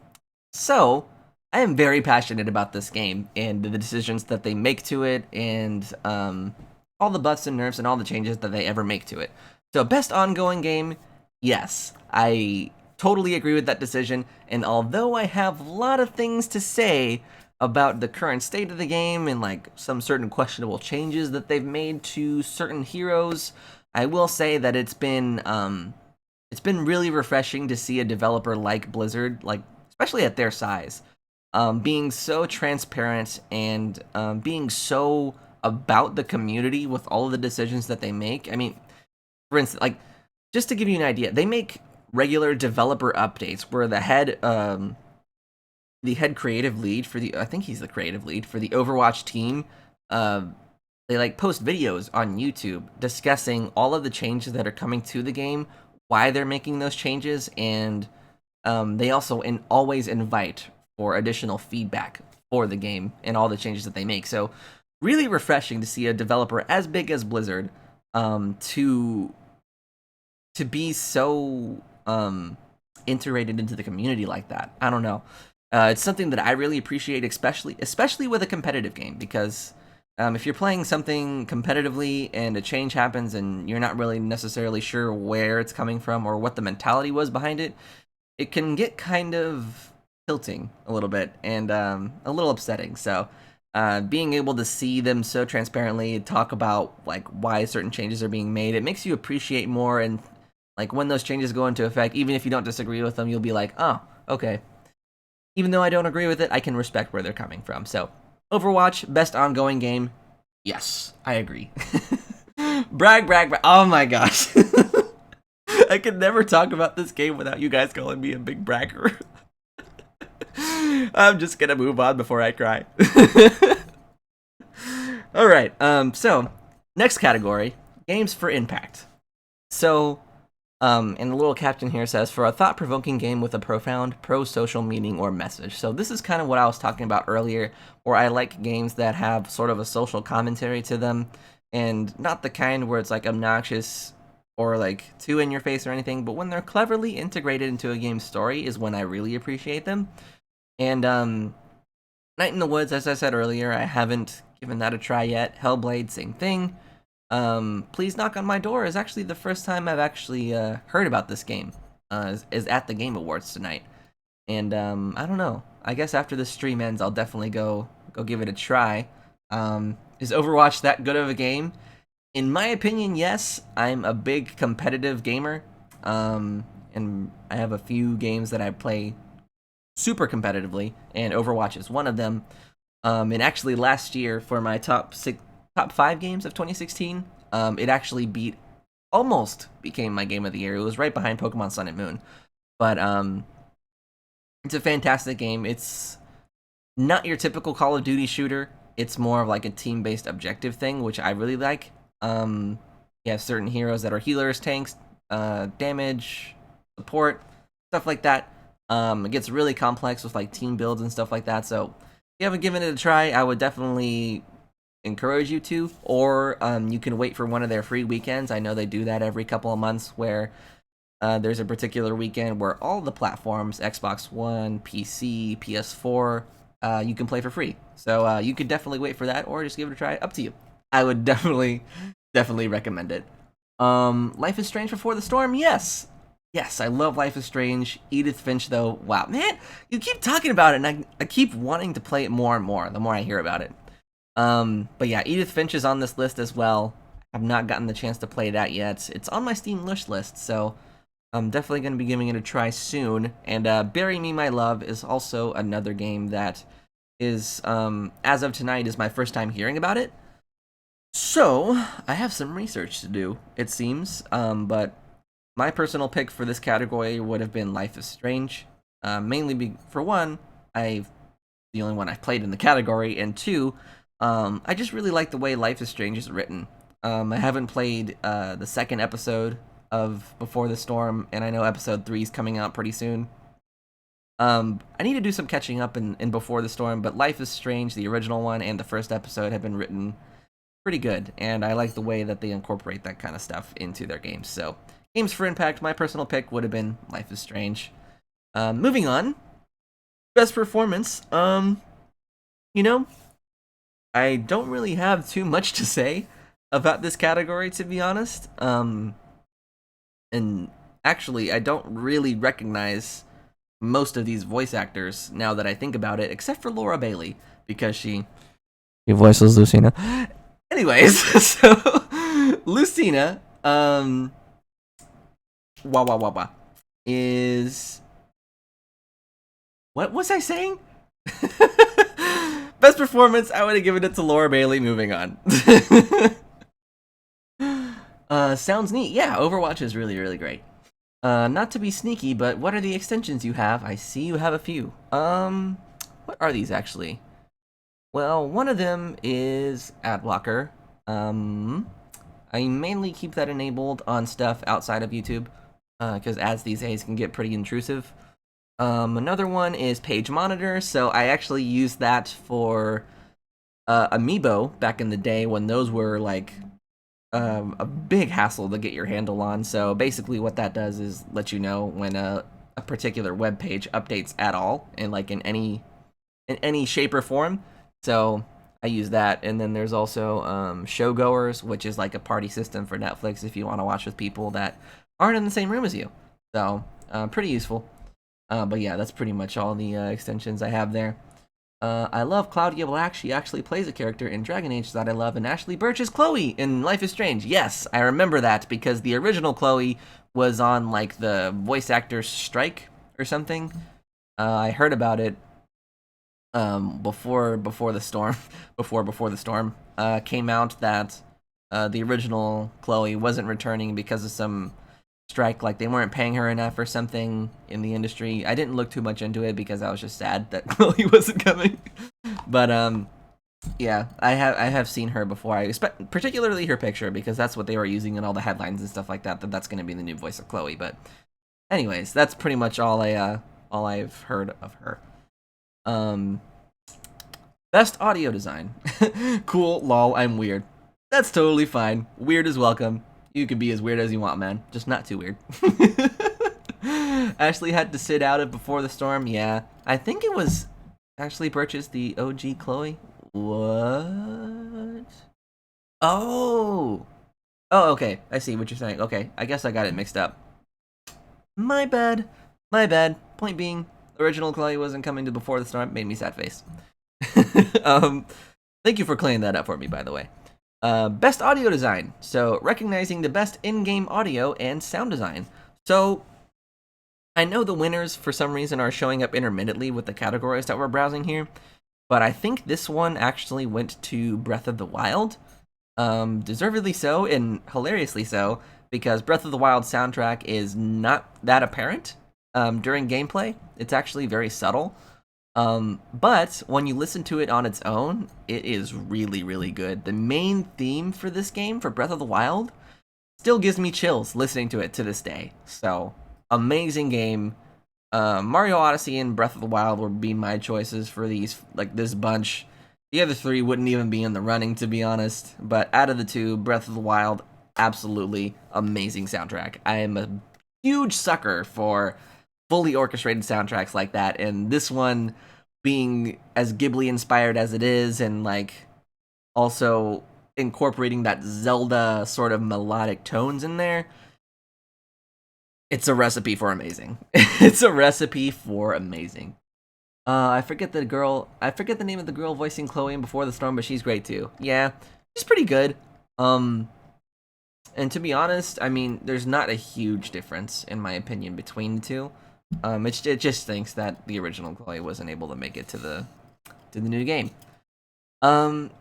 so I am very passionate about this game and the decisions that they make to it, and all the buffs and nerfs and all the changes that they ever make to it. So best ongoing game, yes, I totally agree with that decision. And although I have a lot of things to say about the current state of the game and like some certain questionable changes that they've made to certain heroes, I will say that it's been really refreshing to see a developer like Blizzard, like especially at their size, being so transparent and being so about the community with all of the decisions that they make. I mean, for instance, like just to give you an idea, they make regular developer updates where the head creative lead for the I think he's the creative lead for the Overwatch team. Uh, they like post videos on YouTube discussing all of the changes that are coming to the game, why they're making those changes, and they also always invite for additional feedback for the game and all the changes that they make. So really refreshing to see a developer as big as Blizzard to be so integrated into the community like that. I don't know. It's something that I really appreciate, especially with a competitive game, because if you're playing something competitively and a change happens and you're not really necessarily sure where it's coming from or what the mentality was behind it, it can get kind of tilting a little bit and a little upsetting. So being able to see them so transparently talk about like why certain changes are being made, it makes you appreciate more. And like when those changes go into effect, even if you don't disagree with them, you'll be like, oh, okay. Even though I don't agree with it, I can respect where they're coming from. So, Overwatch, best ongoing game. Yes, I agree. Brag, brag, brag. Oh my gosh. I could never talk about this game without you guys calling me a big bragger. I'm just gonna move on before I cry. All right. So next category, games for impact. So, and the little caption here says, for a thought-provoking game with a profound pro-social meaning or message. So this is kind of what I was talking about earlier, where I like games that have sort of a social commentary to them, and not the kind where it's like obnoxious or like too in your face or anything, but when they're cleverly integrated into a game's story is when I really appreciate them. And Night in the Woods, as I said earlier, I haven't given that a try yet. Hellblade, same thing. Please Knock on My Door is actually the first time I've actually heard about this game. Is at the Game Awards tonight, and I don't know. I guess after the stream ends, I'll definitely go give it a try. Is Overwatch that good of a game? In my opinion, yes. I'm a big competitive gamer, and I have a few games that I play super competitively, and Overwatch is one of them. And actually, last year for my top 5 games of 2016, it actually almost became my game of the year. It was right behind Pokemon Sun and Moon, but it's a fantastic game. It's not your typical Call of Duty shooter. It's more of like a team-based objective thing, which I really like. You have certain heroes that are healers, tanks, damage, support, stuff like that. It gets really complex with like team builds and stuff like that. So if you haven't given it a try, I would definitely encourage you to, or you can wait for one of their free weekends. I know they do that every couple of months where there's a particular weekend where all the platforms, Xbox One, PC, PS4, you can play for free. So you could definitely wait for that, or just give it a try. Up to you. I would definitely recommend it. Life is Strange Before the Storm, yes. Yes, I love Life is Strange. Edith Finch, though, wow. Man, you keep talking about it, and I keep wanting to play it more and more the more I hear about it. But yeah, Edith Finch is on this list as well. I've not gotten the chance to play that yet. It's on my Steam wish list, so I'm definitely going to be giving it a try soon. And Bury Me, My Love is also another game that is, as of tonight, is my first time hearing about it. So, I have some research to do, it seems. But my personal pick for this category would have been Life is Strange. Mainly for one, the only one I've played in the category, and two, I just really like the way Life is Strange is written. I haven't played the second episode of Before the Storm, and I know episode 3 is coming out pretty soon. I need to do some catching up in Before the Storm, but Life is Strange, the original one, and the first episode have been written pretty good, and I like the way that they incorporate that kind of stuff into their games. So, games for impact, my personal pick would have been Life is Strange. Moving on, best performance. You know, I don't really have too much to say about this category, to be honest. And actually, I don't really recognize most of these voice actors now that I think about it, except for Laura Bailey, because she voices Lucina. Anyways, so Lucina, wah wah wah wah, is, what was I saying? Best performance, I would have given it to Laura Bailey. Moving on. Sounds neat. Yeah, Overwatch is really, really great. Not to be sneaky, but what are the extensions you have? I see you have a few. What are these actually? Well, one of them is ad blocker. I mainly keep that enabled on stuff outside of YouTube, because ads these days can get pretty intrusive. Another one is page monitor, so I actually used that for Amiibo back in the day when those were like a big hassle to get your handle on. So basically what that does is let you know when a particular web page updates at all, and like in any shape or form. So I use that. And then there's also Showgoers, which is like a party system for Netflix if you want to watch with people that aren't in the same room as you. So pretty useful. But yeah, that's pretty much all the extensions I have there. I love Claudia Black. She actually plays a character in Dragon Age that I love, and Ashley Birch is Chloe in Life is Strange. Yes, I remember that because the original Chloe was on like the voice actors strike or something. I heard about it before the storm before the storm came out, that the original Chloe wasn't returning because of some strike, like they weren't paying her enough or something in the industry. I didn't look too much into it because I was just sad that Chloe wasn't coming. But yeah, I have seen her before. I expect particularly her picture because that's what they were using in all the headlines and stuff like that. That's going to be the new voice of Chloe. But anyways, that's pretty much all I've heard of her. Best audio design. Cool, lol, I'm weird. That's totally fine. Weird is welcome. You can be as weird as you want, man. Just not too weird. Ashley had to sit out of Before the Storm. Yeah, I think it was Ashley Birch's the OG Chloe. What? Oh. Oh, okay. I see what you're saying. Okay, I guess I got it mixed up. My bad. My bad. Point being, original Chloe wasn't coming to Before the Storm. Made me sad face. Thank you for clearing that up for me, by the way. Best audio design. So, recognizing the best in-game audio and sound design. So, I know the winners, for some reason, are showing up intermittently with the categories that we're browsing here, but I think this one actually went to Breath of the Wild. Deservedly so, and hilariously so, because Breath of the Wild soundtrack is not that apparent during gameplay. It's actually very subtle. But when you listen to it on its own, it is really, really good. The main theme for this game, for Breath of the Wild, still gives me chills listening to it to this day. So, amazing game. Mario Odyssey and Breath of the Wild would be my choices for these, like this bunch. The other three wouldn't even be in the running, to be honest. But out of the two, Breath of the Wild, absolutely amazing soundtrack. I am a huge sucker for fully orchestrated soundtracks like that, and this one being as Ghibli inspired as it is, and like also incorporating that Zelda sort of melodic tones in there, it's a recipe for amazing. It's a recipe for amazing. I forget the name of the girl voicing Chloe in Before the Storm, but she's great too. Yeah, she's pretty good. And to be honest, I mean, there's not a huge difference in my opinion between the two. It just thinks that the original Chloe wasn't able to make it to the new game.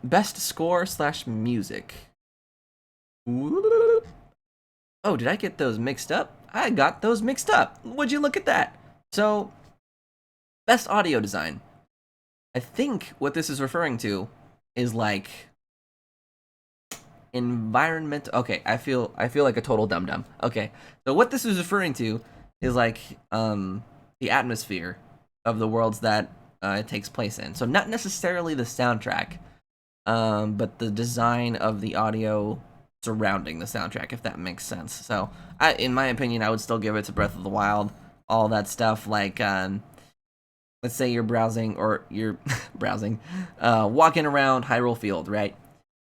Best score / music. Oh, did I get those mixed up? I got those mixed up. Would you look at that? So, best audio design. I think what this is referring to is like environment. Okay, I feel like a total dum-dum. Okay, so what this is referring to is like the atmosphere of the worlds that it takes place in. So not necessarily the soundtrack, but the design of the audio surrounding the soundtrack, if that makes sense. So, in my opinion, I would still give it to Breath of the Wild. All that stuff, like, let's say you're browsing, or you're browsing, walking around Hyrule Field, right?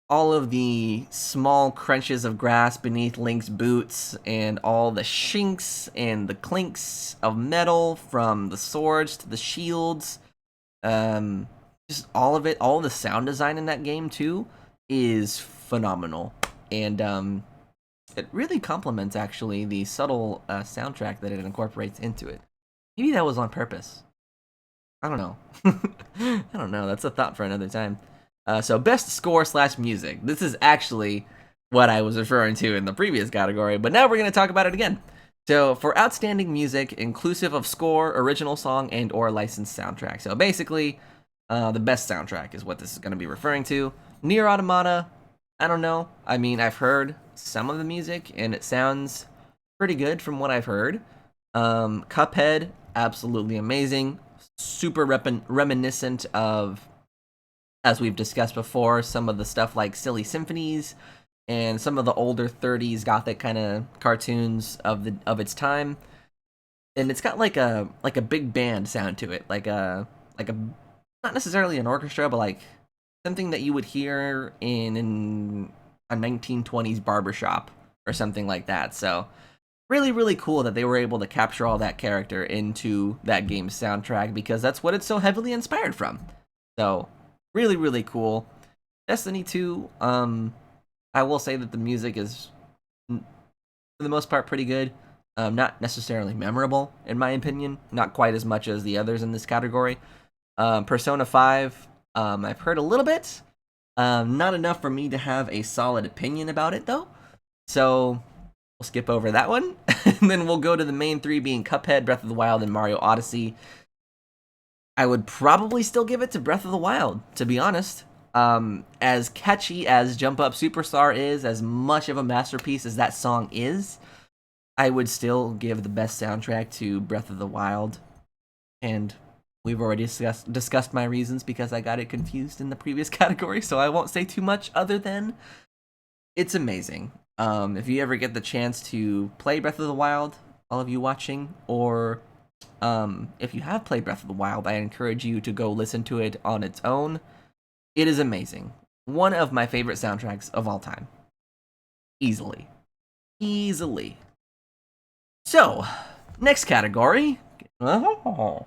All of the small crunches of grass beneath Link's boots, and all the shinks and the clinks of metal from the swords to the shields, just all of it, all the sound design in that game too is phenomenal, and it really complements actually the subtle soundtrack that it incorporates into it. Maybe that was on purpose. I don't know. I don't know. That's a thought for another time. So best score / music. This is actually what I was referring to in the previous category, but now we're going to talk about it again. So for outstanding music, inclusive of score, original song, and or licensed soundtrack. So basically, the best soundtrack is what this is going to be referring to. Nier Automata, I don't know. I mean, I've heard some of the music, and it sounds pretty good from what I've heard. Cuphead, absolutely amazing. Super reminiscent of, as we've discussed before, some of the stuff like Silly Symphonies and some of the older 30s gothic kind of cartoons of its time. And it's got like a big band sound to it, like a not necessarily an orchestra, but like something that you would hear in a 1920s barbershop or something like that. So really, really cool that they were able to capture all that character into that game's soundtrack, because that's what it's so heavily inspired from. So really, really cool. Destiny 2, I will say that the music is, for the most part, pretty good. Not necessarily memorable, in my opinion. Not quite as much as the others in this category. Persona 5, I've heard a little bit. Not enough for me to have a solid opinion about it, though. So we'll skip over that one. And then we'll go to the main three, being Cuphead, Breath of the Wild, and Mario Odyssey. I would probably still give it to Breath of the Wild, to be honest. As catchy as Jump Up Superstar is, as much of a masterpiece as that song is, I would still give the best soundtrack to Breath of the Wild. And we've already discussed my reasons because I got it confused in the previous category, so I won't say too much other than it's amazing. If you ever get the chance to play Breath of the Wild, all of you watching, or if you have played Breath of the Wild, I encourage you to go listen to it on its own. It is amazing. One of my favorite soundtracks of all time. Easily. Easily. So, next category. Oh.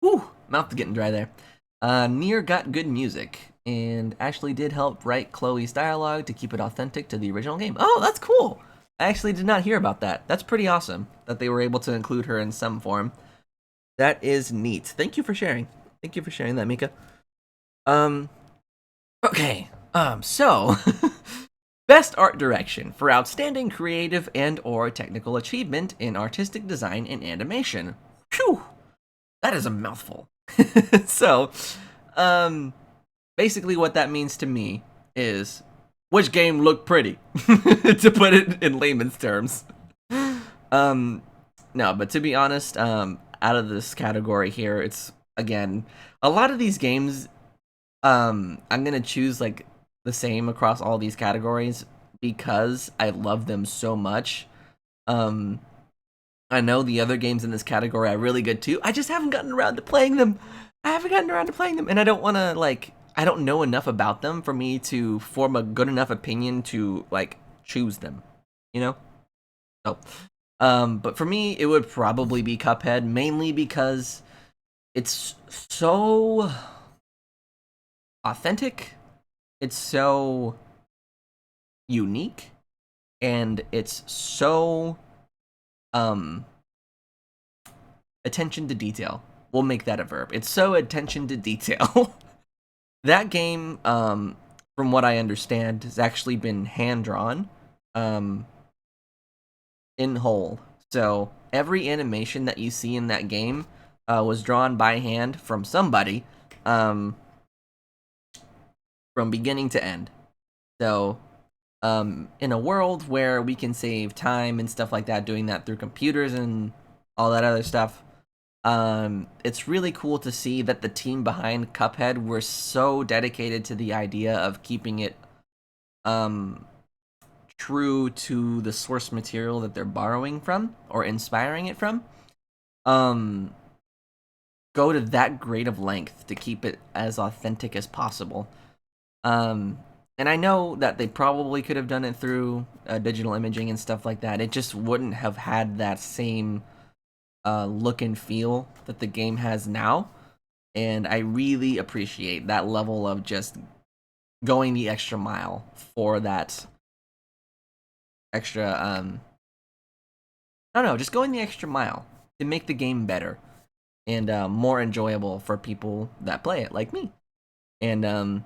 Whew, mouth is getting dry there. Nier got good music, and actually did help write Chloe's dialogue to keep it authentic to the original game. Oh, that's cool! I actually did not hear about that. That's pretty awesome that they were able to include her in some form. That is neat. Thank you for sharing. Thank you for sharing that, Mika. Okay. So best art direction for outstanding creative and or technical achievement in artistic design and animation. Phew. That is a mouthful. So, basically what that means to me is which game looked pretty, to put it in layman's terms. No, but to be honest, out of this category here, it's, again, a lot of these games, I'm gonna choose like the same across all these categories because I love them so much. I know the other games in this category are really good too. I just haven't gotten around to playing them. And I don't want to, like, I don't know enough about them for me to form a good enough opinion to, like, choose them, you know? So, but for me, it would probably be Cuphead, mainly because it's so authentic, it's so unique, and it's so attention to detail. We'll make that a verb. It's so attention to detail. That game, from what I understand, has actually been hand drawn in whole. So every animation that you see in that game was drawn by hand from somebody, from beginning to end. So in a world where we can save time and stuff like that, doing that through computers and all that other stuff. It's really cool to see that the team behind Cuphead were so dedicated to the idea of keeping it um, true to the source material that they're borrowing from or inspiring it from. Um, go to that great of length to keep it as authentic as possible. Um, and I know that they probably could have done it through digital imaging and stuff like that. It just wouldn't have had that same look and feel that the game has now. And I really appreciate that level of just going the extra mile for that extra, I don't know, just going the extra mile to make the game better and more enjoyable for people that play it, like me. And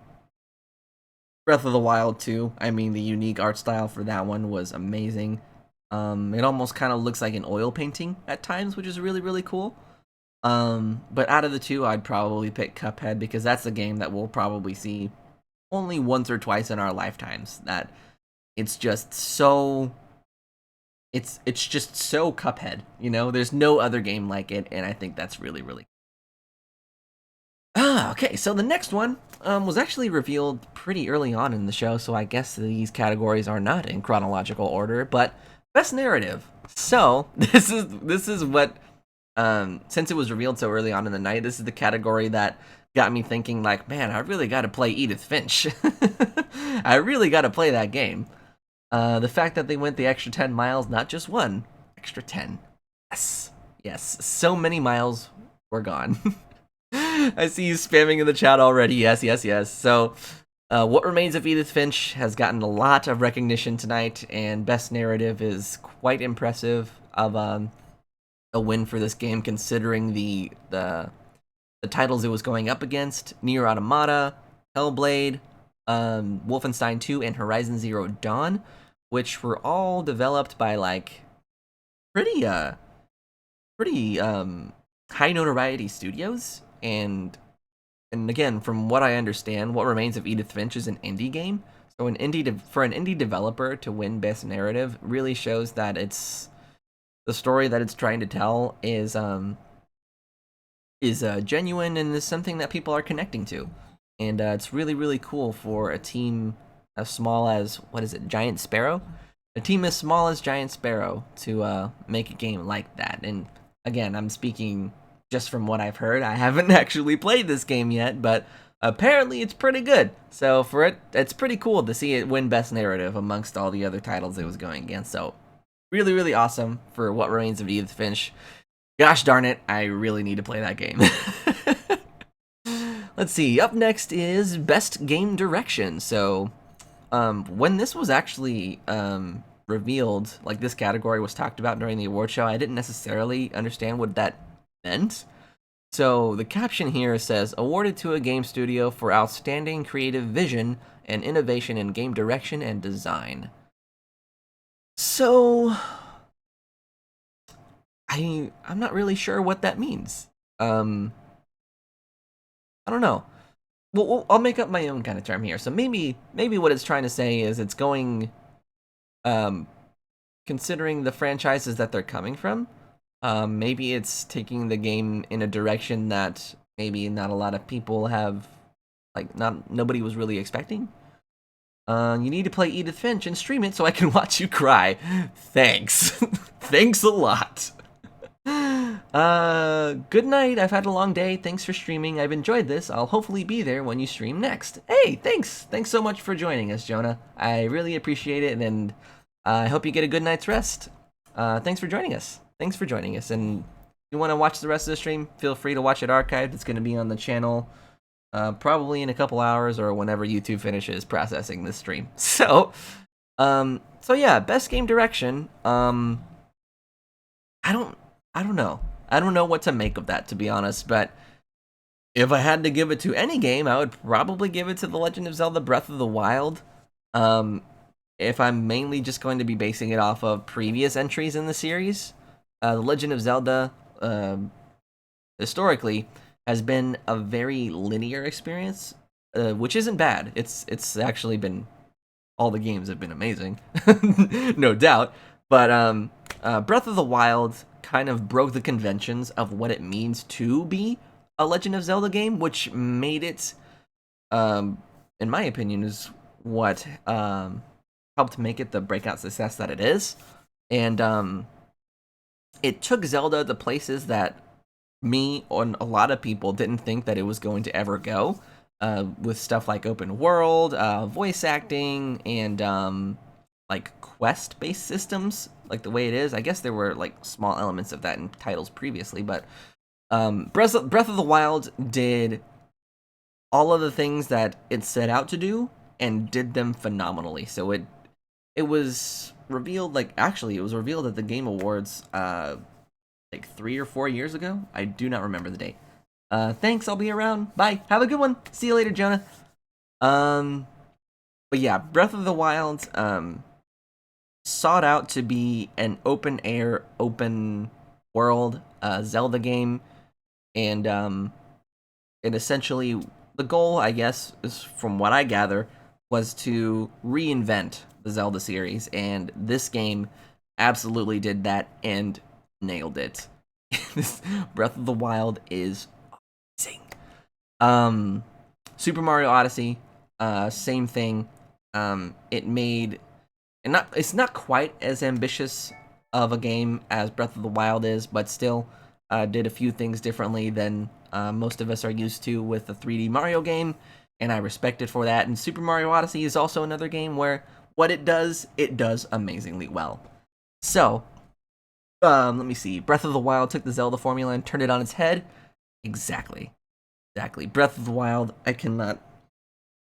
Breath of the Wild 2, I mean, the unique art style for that one was amazing. It almost kind of looks like an oil painting at times, which is really, really cool. But out of the two, I'd probably pick Cuphead because that's the game that we'll probably see only once or twice in our lifetimes. That it's just so it's just so Cuphead, you know? There's no other game like it, and I think that's really, really okay, so the next one was actually revealed pretty early on in the show, so I guess these categories are not in chronological order, but best narrative. So this is what since it was revealed so early on in the night, this is the category that got me thinking like, man, I really got to play Edith Finch. I really got to play that game. The fact that they went the extra 10 miles, not just one, extra 10. Yes. Yes, so many miles were gone. I see you spamming in the chat already. Yes, yes, yes. So, What Remains of Edith Finch has gotten a lot of recognition tonight, and Best Narrative is quite impressive of a win for this game, considering the titles it was going up against: Nier Automata, Hellblade, Wolfenstein 2, and Horizon Zero Dawn, which were all developed by like pretty high notoriety studios. And again, from what I understand, What Remains of Edith Finch is an indie game. So for an indie developer to win Best Narrative really shows that it's the story that it's trying to tell is genuine and is something that people are connecting to. And it's really, really cool for a team as small as, what is it, Giant Sparrow? A team as small as Giant Sparrow to make a game like that. And again, I'm speaking just from what I've heard. I haven't actually played this game yet, but apparently it's pretty good. So for it's pretty cool to see it win Best Narrative amongst all the other titles it was going against. So really, really awesome for What Remains of Edith Finch. Gosh darn it, I really need to play that game. Let's see, up next is Best Game Direction. So when this was actually revealed, like this category was talked about during the award show, I didn't necessarily understand what that meant. So the caption here says, awarded to a game studio for outstanding creative vision and innovation in game direction and design. So I'm not really sure what that means. I don't know. Well, I'll make up my own kind of term here. So maybe what it's trying to say is it's going, considering the franchises that they're coming from, maybe it's taking the game in a direction that maybe not a lot of people have, like, nobody was really expecting. You need to play Edith Finch and stream it so I can watch you cry. Thanks. Thanks a lot. Good night. I've had a long day. Thanks for streaming. I've enjoyed this. I'll hopefully be there when you stream next. Hey, thanks. Thanks so much for joining us, Jonah. I really appreciate it, and I hope you get a good night's rest. Thanks for joining us. Thanks for joining us. And if you want to watch the rest of the stream, feel free to watch it archived. It's going to be on the channel probably in a couple hours or whenever YouTube finishes processing this stream. So yeah, best game direction. I don't know. I don't know what to make of that, to be honest, but if I had to give it to any game, I would probably give it to The Legend of Zelda Breath of the Wild. If I'm mainly just going to be basing it off of previous entries in the series, The Legend of Zelda, historically, has been a very linear experience, which isn't bad. It's actually been all the games have been amazing, no doubt. But Breath of the Wild kind of broke the conventions of what it means to be a Legend of Zelda game, which made it, in my opinion, is what helped make it the breakout success that it is. And it took Zelda to places that me and a lot of people didn't think that it was going to ever go, with stuff like open world, voice acting, and like quest-based systems, like the way it is. I guess there were like small elements of that in titles previously, but Breath of the Wild did all of the things that it set out to do and did them phenomenally. So it was revealed, like, actually it was revealed at the Game Awards like 3 or 4 years ago. I do not remember the date. Thanks, I'll be around. Bye. Have a good one. See you later, Jonah. But yeah, Breath of the Wild sought out to be an open air, open world Zelda game, and essentially the goal, I guess, is from what I gather, was to reinvent the Zelda series, and this game absolutely did that and nailed it. This Breath of the Wild is amazing. Super Mario Odyssey, same thing. It made, and it's not quite as ambitious of a game as Breath of the Wild is, but still did a few things differently than most of us are used to with a 3D Mario game, and I respect it for that. And Super Mario Odyssey is also another game where what it does amazingly well. So, let me see. Breath of the Wild took the Zelda formula and turned it on its head. Exactly. Breath of the Wild, I cannot...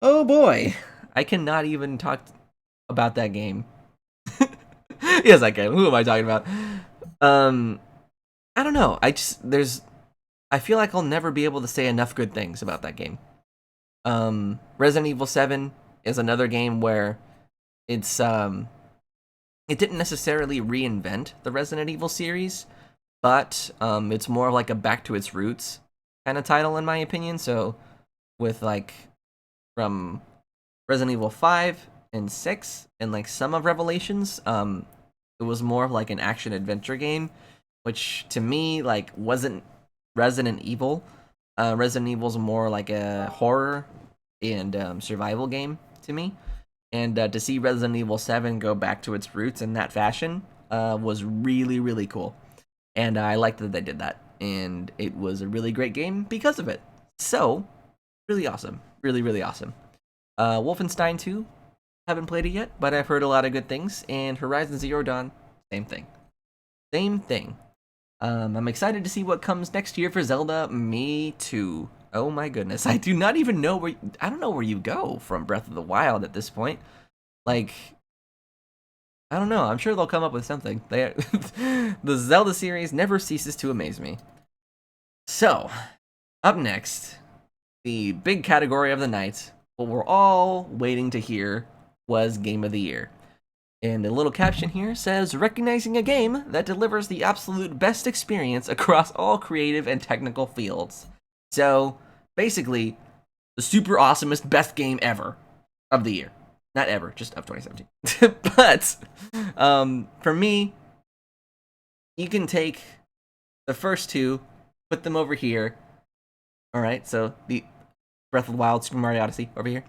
Oh boy! I cannot even talk about that game. Yes, I can. Who am I talking about? I don't know. I feel like I'll never be able to say enough good things about that game. Resident Evil 7 is another game where it's it didn't necessarily reinvent the Resident Evil series, but it's more like a back to its roots kind of title in my opinion. So with like from Resident Evil 5 and 6 and like some of Revelations, it was more of like an action adventure game, which to me like wasn't Resident Evil. Resident Evil's more like a horror and survival game to me. And to see Resident Evil 7 go back to its roots in that fashion was really, really cool. And I liked that they did that. And it was a really great game because of it. So, really awesome. Really, really awesome. Wolfenstein 2, haven't played it yet, but I've heard a lot of good things. And Horizon Zero Dawn, same thing. I'm excited to see what comes next year for Zelda. Me too. Oh my goodness. I do not even know I don't know where you go from Breath of the Wild at this point. Like, I don't know. I'm sure they'll come up with something. The Zelda series never ceases to amaze me. So, up next, the big category of the night, what we're all waiting to hear, was Game of the Year. And a little caption here says, recognizing a game that delivers the absolute best experience across all creative and technical fields. So, basically, the super awesomest best game ever of the year. Not ever, just of 2017. But, for me, you can take the first two, put them over here. Alright, so the Breath of the Wild, Super Mario Odyssey, over here.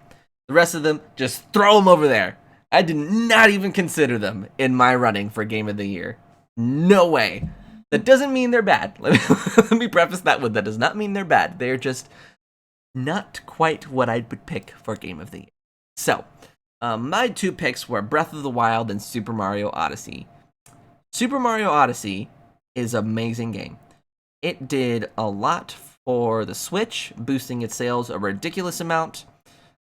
The rest of them, just throw them over there. I did not even consider them in my running for Game of the Year. No way. That doesn't mean they're bad. Let me preface that with that does not mean they're bad. They're just not quite what I would pick for Game of the Year. So, my two picks were Breath of the Wild and Super Mario Odyssey. Super Mario Odyssey is an amazing game. It did a lot for the Switch, boosting its sales a ridiculous amount.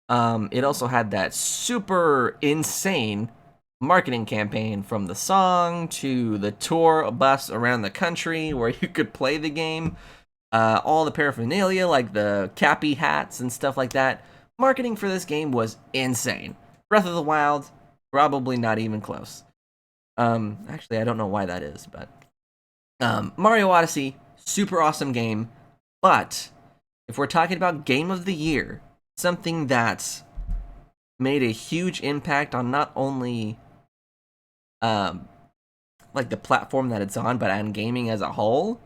It also had that super insane marketing campaign, from the song to the tour bus around the country where you could play the game, all the paraphernalia like the Cappy hats and stuff like that. Marketing for this game was insane. Breath of the Wild, probably not even close. Actually, I don't know why that is, but Mario Odyssey, super awesome game. But if we're talking about Game of the Year, something that made a huge impact on not only um, like the platform that it's on, but on gaming as a whole,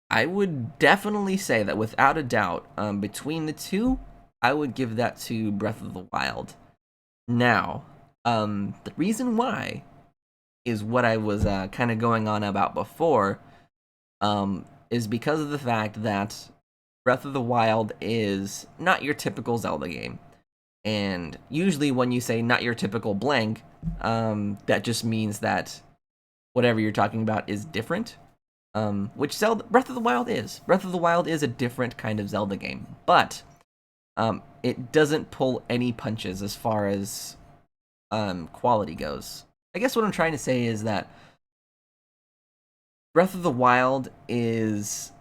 I would definitely say that without a doubt, between the two, I would give that to Breath of the Wild. Now, the reason why is what I was kind of going on about before, is because of the fact that Breath of the Wild is not your typical Zelda game. And usually when you say not your typical blank, that just means that whatever you're talking about is different. Which Zelda Breath of the Wild is. Breath of the Wild is a different kind of Zelda game, but it doesn't pull any punches as far as quality goes. I guess what I'm trying to say is that Breath of the Wild is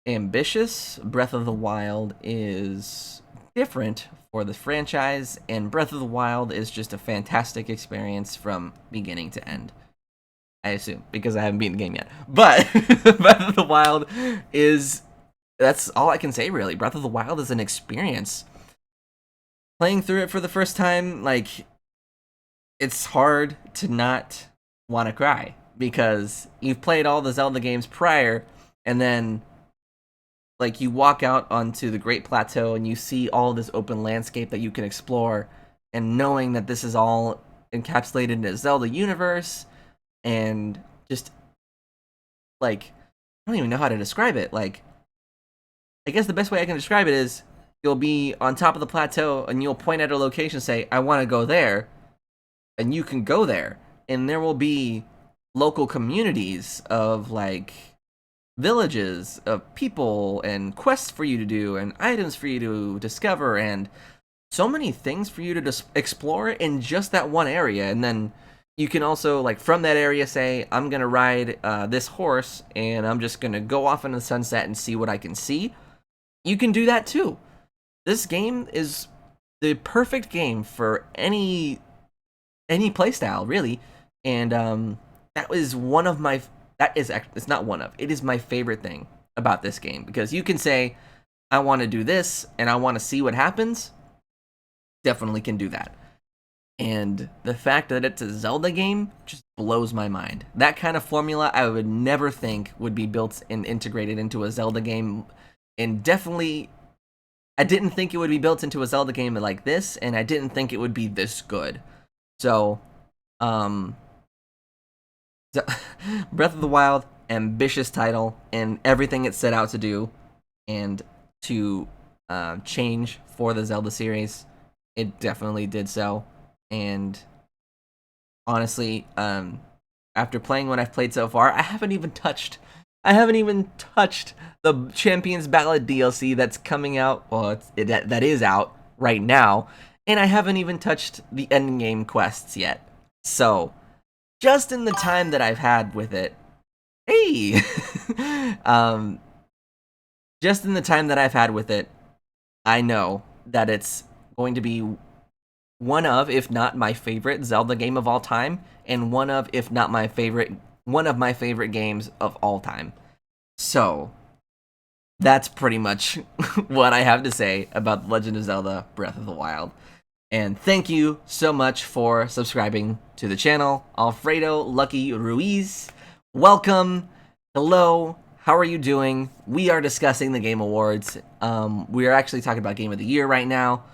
ambitious. Breath of the Wild is different for the franchise, and Breath of the Wild is just a fantastic experience from beginning to end. I assume, because I haven't beaten the game yet. But Breath of the Wild is, that's all I can say really. Breath of the Wild is an experience. Playing through it for the first time, like, it's hard to not want to cry, because you've played all the Zelda games prior, and then like you walk out onto the Great Plateau and you see all this open landscape that you can explore, and knowing that this is all encapsulated in a Zelda universe, and just like, I don't even know how to describe it. Like, I guess the best way I can describe it is you'll be on top of the plateau and you'll point at a location, say, I want to go there, and you can go there, and there will be local communities of like villages of people and quests for you to do and items for you to discover and so many things for you to explore in just that one area. And then you can also, like, from that area say, I'm gonna ride this horse and I'm just gonna go off in the sunset and see what I can see. You can do that too. This game is the perfect game for any playstyle, really. And that was one of my it's not one of, it is my favorite thing about this game, because you can say, I want to do this and I want to see what happens. Definitely can do that. And the fact that it's a Zelda game just blows my mind. That kind of formula I would never think would be built and integrated into a Zelda game. And definitely, I didn't think it would be built into a Zelda game like this, and I didn't think it would be this good. So, Breath of the Wild, ambitious title, and everything it set out to do and to change for the Zelda series, it definitely did so. And honestly, after playing what I've played so far, I haven't even touched the Champions Ballad DLC that's coming out. Well, that is out right now, and I haven't even touched the endgame quests yet. So, just in the time that I've had with it, hey, just in the time that I've had with it, I know that it's going to be one of, if not my favorite Zelda game of all time, and one of, if not my favorite, one of my favorite games of all time. So, that's pretty much what I have to say about The Legend of Zelda Breath of the Wild. And thank you so much for subscribing to the channel. Alfredo Lucky Ruiz, welcome. Hello, how are you doing? We are discussing the Game Awards. We are actually talking about Game of the Year right now.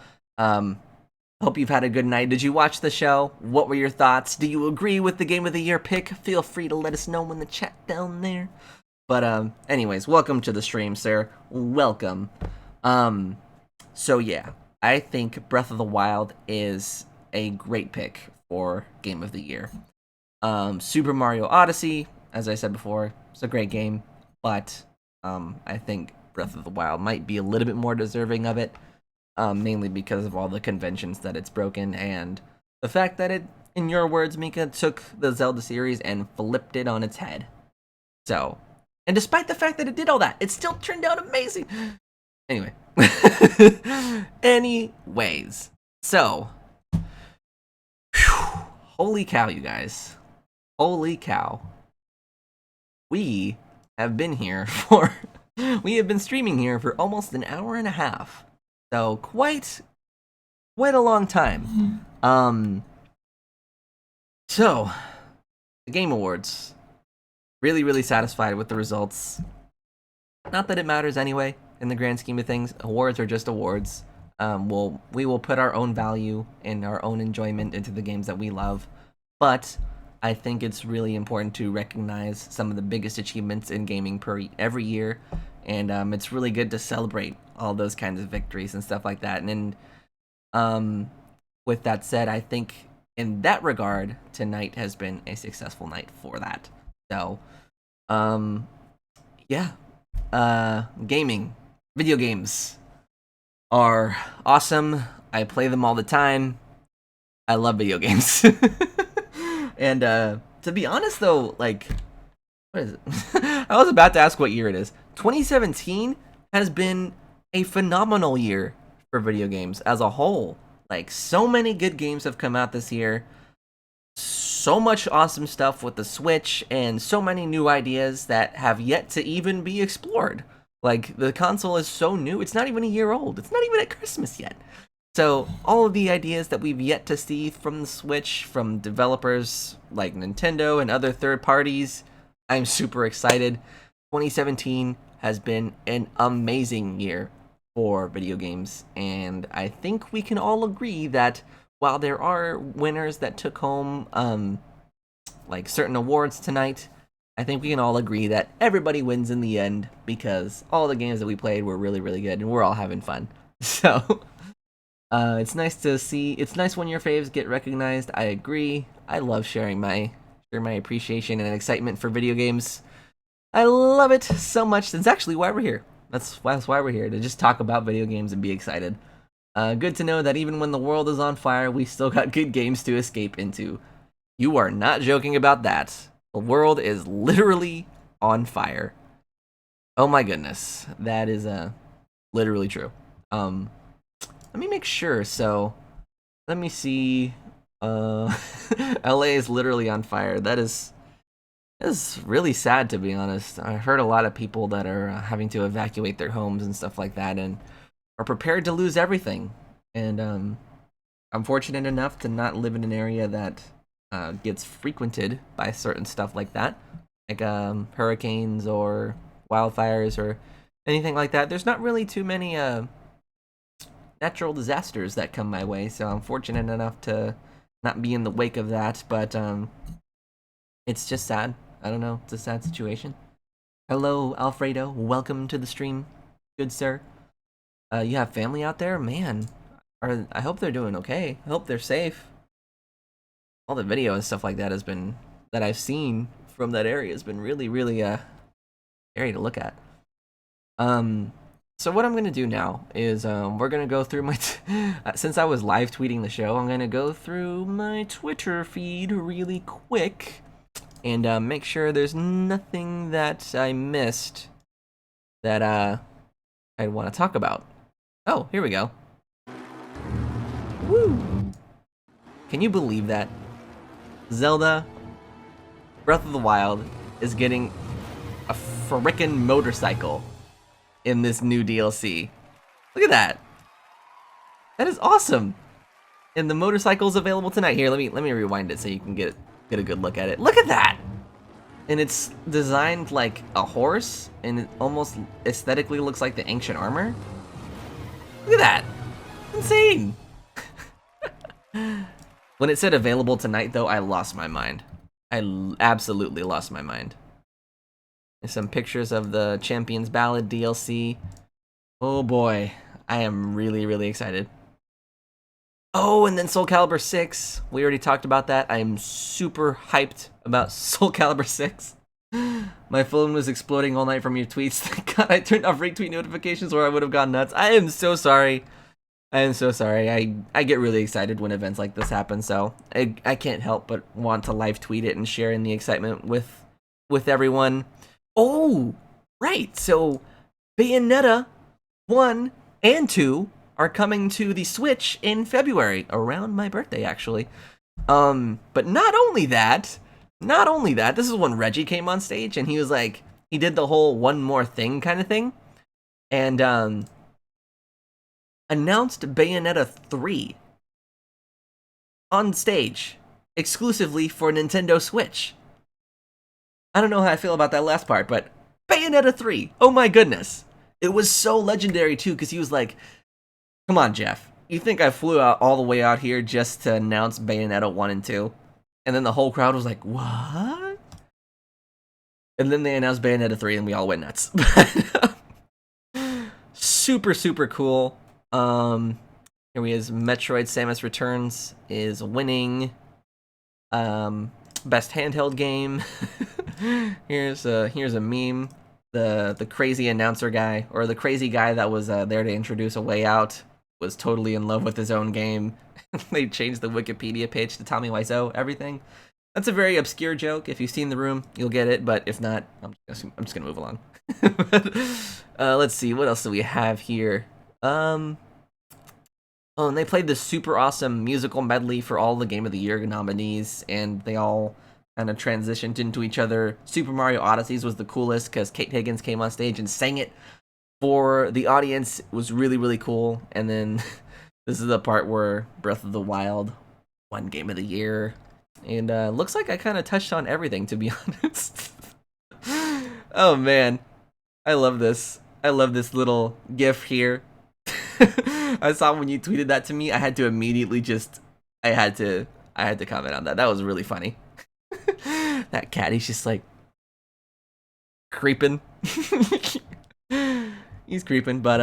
Hope you've had a good night. Did you watch the show? What were your thoughts? Do you agree with the Game of the Year pick? Feel free to let us know in the chat down there. But anyways, welcome to the stream, sir. Welcome. So yeah, I think Breath of the Wild is a great pick for Game of the Year. Super Mario Odyssey, as I said before, it's a great game, but I think Breath of the Wild might be a little bit more deserving of it, mainly because of all the conventions that it's broken, and the fact that it, in your words, Mika, took the Zelda series and flipped it on its head. So, and despite the fact that it did all that, it still turned out amazing. Anyway. Anyways. So. Whew, holy cow, you guys. Holy cow. We have been here for... we have been streaming here for almost an hour and a half. So, quite a long time. Um, so the Game Awards. Really, really satisfied with the results. Not that it matters anyway in the grand scheme of things. Awards are just awards. We will put our own value and our own enjoyment into the games that we love, but I think it's really important to recognize some of the biggest achievements in gaming every year, and it's really good to celebrate all those kinds of victories and stuff like that. And with that said, I think in that regard, tonight has been a successful night for that. So, yeah, gaming, video games are awesome. I play them all the time. I love video games. And to be honest though, like, what is it? I was about to ask what year it is. 2017 has been a phenomenal year for video games as a whole. Like, so many good games have come out this year. So much awesome stuff with the Switch, and so many new ideas that have yet to even be explored. Like, the console is so new, it's not even a year old. It's not even at Christmas yet. So, all of the ideas that we've yet to see from the Switch, from developers like Nintendo and other third parties, I'm super excited. 2017 has been an amazing year for video games, and I think we can all agree that while there are winners that took home like certain awards tonight, I think we can all agree that everybody wins in the end because all the games that we played were really, really good and we're all having fun. So it's nice to see. It's nice when your faves get recognized. I agree. I love sharing my appreciation and excitement for video games. I love it so much. That's actually why we're here. That's why we're here, to just talk about video games and be excited. Good to know that even when the world is on fire, we still got good games to escape into. You are not joking about that. The world is literally on fire. Oh my goodness. That is literally true. Let me make sure. So, let me see. LA is literally on fire. That is really sad, to be honest. I heard a lot of people that are having to evacuate their homes and stuff like that, and are prepared to lose everything. And I'm fortunate enough to not live in an area that gets frequented by certain stuff like that, like hurricanes or wildfires or anything like that. There's not really too many natural disasters that come my way, so I'm fortunate enough to not be in the wake of that. But it's just sad. I don't know. It's a sad situation. Hello, Alfredo. Welcome to the stream, good sir. You have family out there? Man, I hope they're doing okay. I hope they're safe. All the video and stuff like that that I've seen from that area has been really, really scary to look at. So what I'm gonna do now is we're gonna go through my since I was live tweeting the show, I'm gonna go through my Twitter feed really quick and make sure there's nothing that I missed that I'd want to talk about. Oh, here we go. Woo! Can you believe that? Zelda Breath of the Wild is getting a frickin' motorcycle in this new DLC. Look at that. That is awesome. And the motorcycle's available tonight. Here, let me rewind it so you can get a good look at it. Look at that! And it's designed like a horse, and it almost aesthetically looks like the ancient armor. Look at that! Insane! When it said available tonight, though, I lost my mind. I absolutely lost my mind. There's some pictures of the Champions Ballad DLC. Oh boy, I am really, really excited. Oh, and then Soul Calibur 6. We already talked about that. I am super hyped about Soul Calibur 6. My phone was exploding all night from your tweets. Thank God I turned off retweet notifications or I would have gone nuts. I am so sorry. I am so sorry. I get really excited when events like this happen, so I can't help but want to live tweet it and share in the excitement with everyone. Oh, right. So Bayonetta 1 and 2 are coming to the Switch in February, around my birthday, actually. But not only that, this is when Reggie came on stage, and he was like, he did the whole one more thing kind of thing, and announced Bayonetta 3. on stage exclusively for Nintendo Switch. I don't know how I feel about that last part, but Bayonetta 3, oh my goodness. It was so legendary too, because he was like, come on, Jeff, you think I flew out all the way out here just to announce Bayonetta 1 and 2? And then the whole crowd was like, what? And then they announced Bayonetta 3 and we all went nuts. Super, super cool. Here he is. Metroid Samus Returns is winning best handheld game. here's a meme. The crazy announcer guy, or the crazy guy that was there to introduce A Way Out, was totally in love with his own game. They changed the Wikipedia page to Tommy Wiseau, everything. That's a very obscure joke. If you've seen The Room, you'll get it, but if not, I'm just gonna move along. Let's see, what else do we have here? Oh, and they played this super awesome musical medley for all the Game of the Year nominees, and they all kind of transitioned into each other. Super Mario Odysseys was the coolest because Kate Higgins came on stage and sang it for the audience. It was really, really cool. And then this is the part where Breath of the Wild won Game of the Year. And looks like I kind of touched on everything, to be honest. Oh, man. I love this. I love this little GIF here. I saw when you tweeted that to me, I had to immediately I had to comment on that. That was really funny. That cat, he's just like creeping. He's creeping, but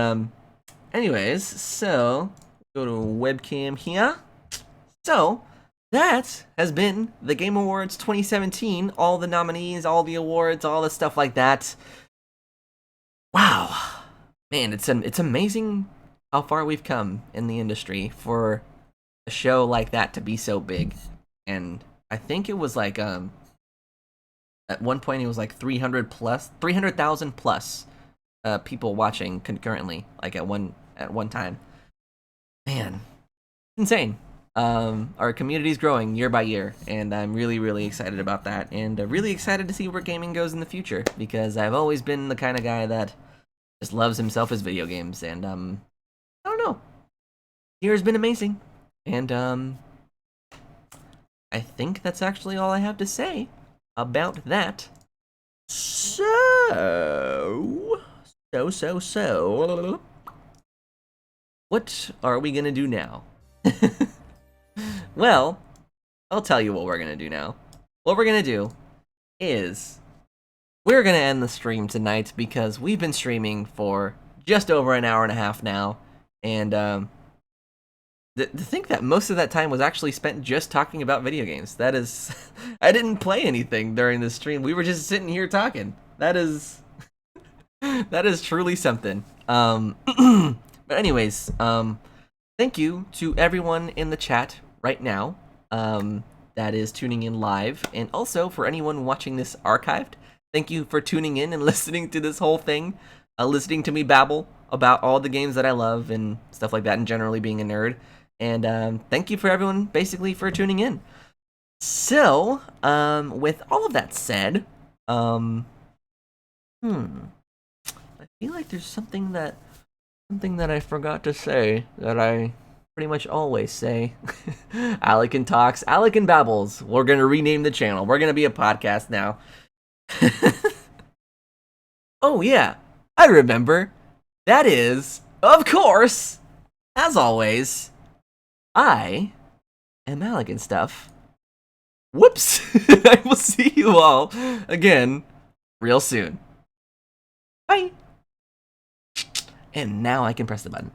anyways, so go to webcam here. So that has been the Game Awards 2017. All the nominees, all the awards, all the stuff like that. Wow, man, it's amazing how far we've come in the industry for a show like that to be so big. And I think it was like at one point it was like 300,000 plus people watching concurrently, like at one time. Man, insane. Our community's growing year by year, and I'm really, really excited about that, and really excited to see where gaming goes in the future, because I've always been the kind of guy that just loves himself his video games, and I don't know. Year has been amazing, and I think that's actually all I have to say about that. So, what are we gonna do now? Well, I'll tell you what we're gonna do now. What we're gonna do is we're gonna end the stream tonight, because we've been streaming for just over an hour and a half now, and to think that most of that time was actually spent just talking about video games. That is, I didn't play anything during this stream. We were just sitting here talking. That is truly something. But anyways, thank you to everyone in the chat right now that is tuning in live, and also for anyone watching this archived. Thank you for tuning in and listening to this whole thing, listening to me babble about all the games that I love and stuff like that, and generally being a nerd. And thank you for everyone basically for tuning in. So, with all of that said, I feel like there's something that I forgot to say that I pretty much always say. Alec and Talks, Alec and Babbles. We're gonna rename the channel. We're gonna be a podcast now. Oh yeah, I remember. That is, of course, as always, I am Alec and Stuff. Whoops! I will see you all again real soon. Bye! And now I can press the button.